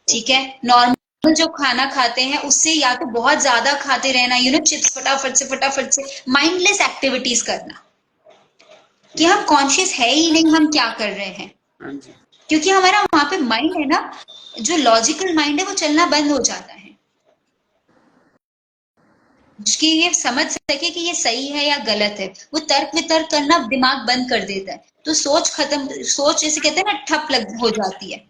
ठीक है, ओके। नॉर्मल जो खाना खाते हैं उससे या तो बहुत ज्यादा खाते रहना, चिप्स फटाफट से माइंडलेस एक्टिविटीज करना, कि हम कॉन्शियस है ही नहीं हम क्या कर रहे हैं। हाँ जी। क्योंकि हमारा वहां पे माइंड है ना, जो लॉजिकल माइंड है वो चलना बंद हो जाता है, कि ये समझ सके कि ये सही है या गलत है, वो तर्क वितर्क करना दिमाग बंद कर देता है, तो सोच खत्म, सोच जैसे कहते हैं ना, ठप लग हो जाती है,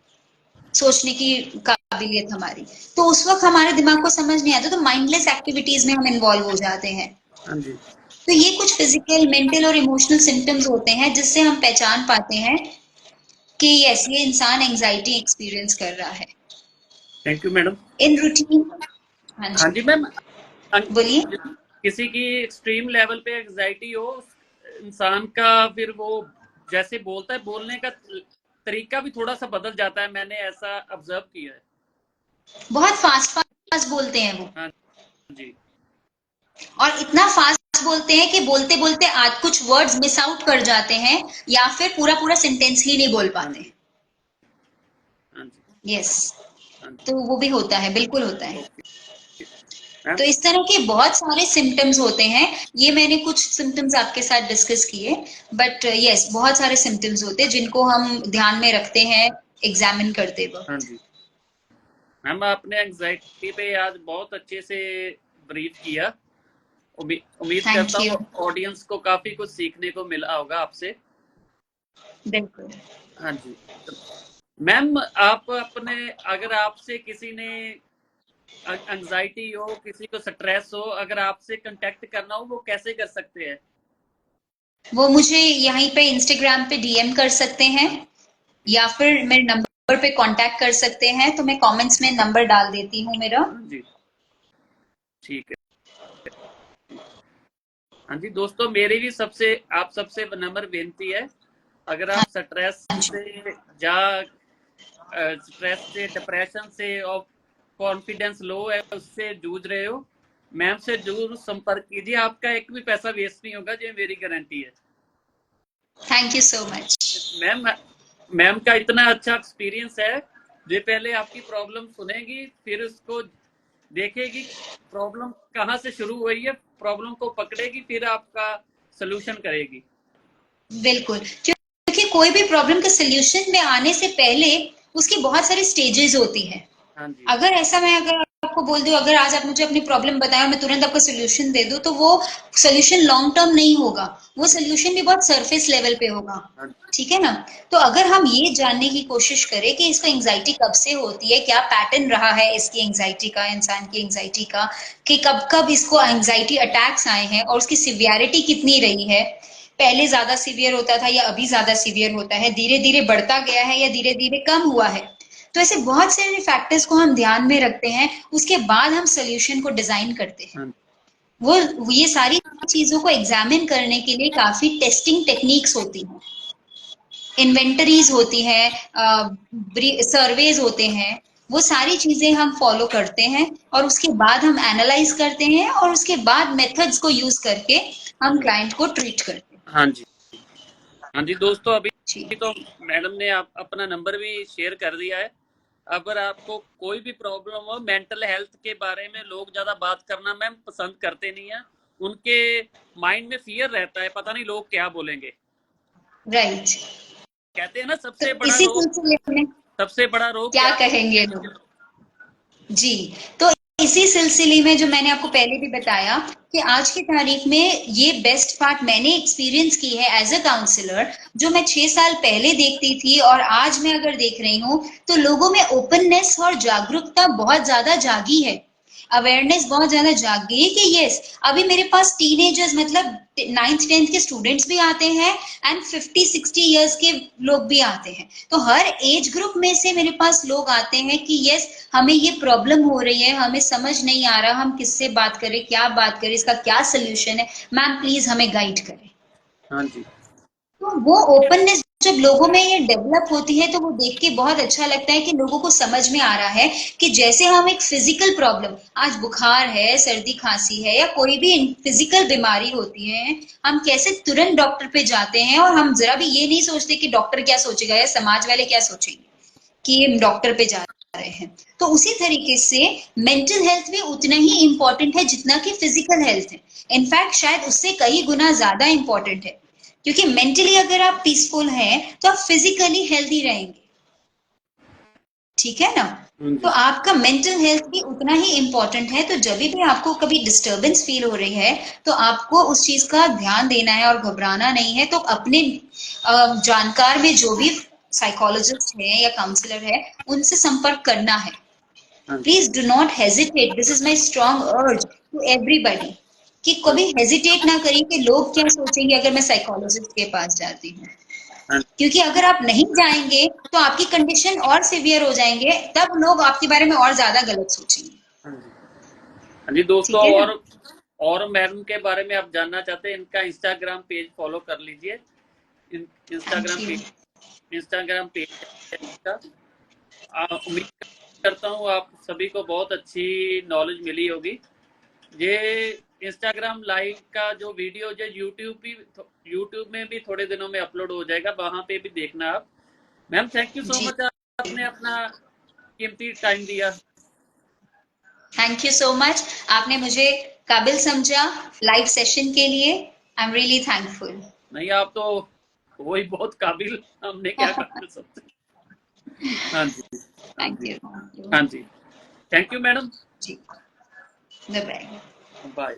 सोचने की काबिलियत हमारी। तो उस वक्त हमारे दिमाग को समझ नहीं आता, तो माइंडलेस एक्टिविटीज में हम इन्वॉल्व हो जाते हैं। हाँ जी। तो ये कुछ फिजिकल, मेंटल और इमोशनल सिम्टम्स होते हैं जिससे हम पहचान पाते हैं कि यस, ये इंसान एंजाइटी एक्सपीरियंस कर रहा है। Thank you madam. In routine. हाँ हाँ जी, जी मैम। बोलिए। किसी की एक्सट्रीम लेवल पे एंजाइटी हो, इंसान का फिर वो जैसे बोलता है, बोलने का तरीका भी थोड़ा सा बदल जाता है, मैंने ऐसा ऑब्जर्व किया है। बहुत फास्ट फास्ट बोलते हैं वो, हाँ जी। और इतना फास्ट बोलते हैं कि बोलते बोलते आज कुछ वर्ड्स मिस आउट कर जाते हैं, या फिर पूरा पूरा सेंटेंस ही नहीं बोल हाँ पाते। जी। हाँ जी। यस, हाँ जी। तो वो भी होता है, बिल्कुल होता है। Okay ma'am. तो इस तरह के बहुत सारे सिम्टम्स होते हैं, ये मैंने कुछ सिम्टम्स आपके साथ डिस्कस किए, बट यस, बहुत सारे सिम्टम्स होते हैं जिनको हम ध्यान में रखते हैं एग्जामिन करते हाँ वक्त। जी मैम, आपने एंजाइटी पे आज बहुत अच्छे से ब्रीफ किया। उम्मीद करता थैंक यू। हूँ ऑडियंस को काफी कुछ सीखने को मिला होगा आपसे। बिल्कुल। हाँ जी। तो मैम, आप अपने, अगर आपसे किसी ने एंजाइटी हो, किसी को स्ट्रेस हो, अगर आपसे कांटेक्ट करना हो, वो कैसे कर सकते हैं? वो मुझे यहीं पे इंस्टाग्राम पे डीएम कर सकते हैं या फिर मेरे नंबर पे कांटेक्ट कर सकते हैं, तो मैं कमेंट्स में नंबर डाल देती हूँ मेरा। हाँ जी, ठीक है। हाँ जी दोस्तों, मेरी भी सबसे आप सबसे नम्र बेनती है, अगर आप स्ट्रेस हाँ जी, से या स्ट्रेस से, डिप्रेशन से और कॉन्फिडेंस लो है उससे जूझ रहे हो, मैम से जरूर संपर्क कीजिए, आपका एक भी पैसा वेस्ट नहीं होगा, ये मेरी गारंटी है। Thank you so much. Ma'am ma'am का इतना अच्छा एक्सपीरियंस है, जो पहले आपकी प्रॉब्लम सुनेगी, फिर उसको देखेगी प्रॉब्लम कहाँ से शुरू हुई है, प्रॉब्लम को पकड़ेगी, फिर आपका सोल्यूशन करेगी। बिल्कुल, क्योंकि कोई भी प्रॉब्लम के सोल्यूशन में आने से पहले उसकी बहुत सारी स्टेजेस होती है। हाँ जी, अगर आपको बोल दूं, अगर आज आप मुझे अपनी प्रॉब्लम बताएं और मैं तुरंत आपको सोल्यूशन दे दूं, तो वो सोल्यूशन लॉन्ग टर्म नहीं होगा, वो सोल्यूशन भी बहुत सरफेस लेवल पे होगा। हाँ जी, ठीक है ना? तो अगर हम ये जानने की कोशिश करें कि इसको एंजाइटी कब से होती है, क्या पैटर्न रहा है इसकी एंजाइटी का, इंसान की एंजाइटी का, कि कब कब इसको एंजाइटी अटैक्स आए हैं और उसकी सिवियरिटी कितनी रही है, पहले ज्यादा सीवियर होता था या अभी ज्यादा सीवियर होता है, धीरे धीरे बढ़ता गया है या धीरे धीरे कम हुआ है, तो ऐसे बहुत सारे फैक्टर्स को हम ध्यान में रखते हैं, उसके बाद हम सोल्यूशन को डिजाइन करते हैं। हाँ वो ये सारी चीजों को एग्जामिन करने के लिए काफी टेस्टिंग टेक्निक्स होती हैं, इन्वेंटरीज होती हैं, सर्वेज होते हैं, वो सारी चीजें हम फॉलो करते हैं और उसके बाद हम एनालाइज करते हैं और उसके बाद मेथड्स को यूज करके हम जी, क्लाइंट को ट्रीट करते हैं। हाँ जी, हाँ जी दोस्तों, अभी जी, तो मैडम ने आप अपना नंबर भी शेयर कर दिया है। अगर आपको कोई भी प्रॉब्लम हो, मेंटल हेल्थ के बारे में लोग ज्यादा बात करना मैम पसंद करते नहीं है, उनके माइंड में फियर रहता है, पता नहीं लोग क्या बोलेंगे। राइट। कहते हैं ना, तो इसी सिलसिले में सबसे बड़ा रोग क्या क्या कहेंगे बोलेंगे लोग? लोग। जी, तो इसी सिलसिले में जो मैंने आपको पहले भी बताया कि आज की तारीख में ये बेस्ट पार्ट मैंने एक्सपीरियंस की है एज अ काउंसलर, जो मैं 6 साल पहले देखती थी और आज मैं अगर देख रही हूँ, तो लोगों में ओपननेस और जागरूकता बहुत ज्यादा जागी है, अवेयरनेस बहुत ज्यादा जाग गई है कि यस, अभी मेरे पास टीनेजर्स मतलब 9th 10th के स्टूडेंट्स भी आते हैं एंड 50 60 इयर्स के लोग भी आते हैं, तो हर एज ग्रुप में से मेरे पास लोग आते हैं कि यस, हमें ये प्रॉब्लम हो रही है, हमें समझ नहीं आ रहा, हम किससे बात करें, क्या बात करें, इसका क्या सोल्यूशन है, मैम प्लीज हमें गाइड करें। हाँ जी, तो वो ओपननेस जब लोगों में ये डेवलप होती है, तो वो देख के बहुत अच्छा लगता है कि लोगों को समझ में आ रहा है कि जैसे हम एक फिजिकल प्रॉब्लम, आज बुखार है, सर्दी खांसी है या कोई भी फिजिकल बीमारी होती है, हम कैसे तुरंत डॉक्टर पे जाते हैं और हम जरा भी ये नहीं सोचते कि डॉक्टर क्या सोचेगा या समाज वाले क्या सोचेंगे कि ये डॉक्टर पे जा रहे हैं। तो उसी तरीके से मेंटल हेल्थ भी उतना ही इम्पोर्टेंट है जितना कि फिजिकल हेल्थ है, इनफैक्ट शायद उससे कई गुना ज्यादा इम्पोर्टेंट है, क्योंकि मेंटली अगर आप पीसफुल हैं तो आप फिजिकली हेल्दी रहेंगे। ठीक है ना? हाँ तो जी, आपका मेंटल हेल्थ भी उतना ही इम्पोर्टेंट है, तो जब भी आपको कभी डिस्टरबेंस फील हो रही है, तो आपको उस चीज का ध्यान देना है और घबराना नहीं है, तो अपने जानकार में जो भी साइकोलॉजिस्ट है या काउंसलर है, उनसे संपर्क करना है। हाँ जी, please do not hesitate, this is my strong urge to everybody, कि हाँ कभी हेजिटेट ना करिए कि लोग क्या सोचेंगे अगर मैं साइकोलॉजिस्ट के पास जाती हूँ, हाँ क्योंकि अगर आप नहीं जाएंगे तो आपकी कंडीशन और सिवियर हो जाएंगे, तब लोग आपके बारे में और ज्यादा गलत सोचेंगे। जी, हाँ जी दोस्तों, ठीक है ना? और मैडम के बारे में आप जानना चाहते हैं, इनका इंस्टाग्राम पेज फॉलो कर लीजिए। Instagram thank you. Page Instagram page है इनका। उम्मीद करता हूँ आप सभी को बहुत अच्छी नॉलेज मिली होगी। ये इंस्टाग्राम लाइव का जो वीडियो जो यूट्यूब में भी थोड़े दिनों में अपलोड हो जाएगा, वहां पे भी देखना आप। मैम थैंक यू सो जी, मच, आपने अपना कीमती टाइम दिया। थैंक यू सो मच, आपने मुझे काबिल समझा लाइव सेशन के लिए, आई एम रियली थैंकफुल। नहीं, आप तो वही बहुत काबिल, हमने क्या कर सकते। हाँ जी, हाँ थैंक जी, यू, थैंक यू। हाँ जी, थैंक यू मैडम। जी, बाय बाय। बाय।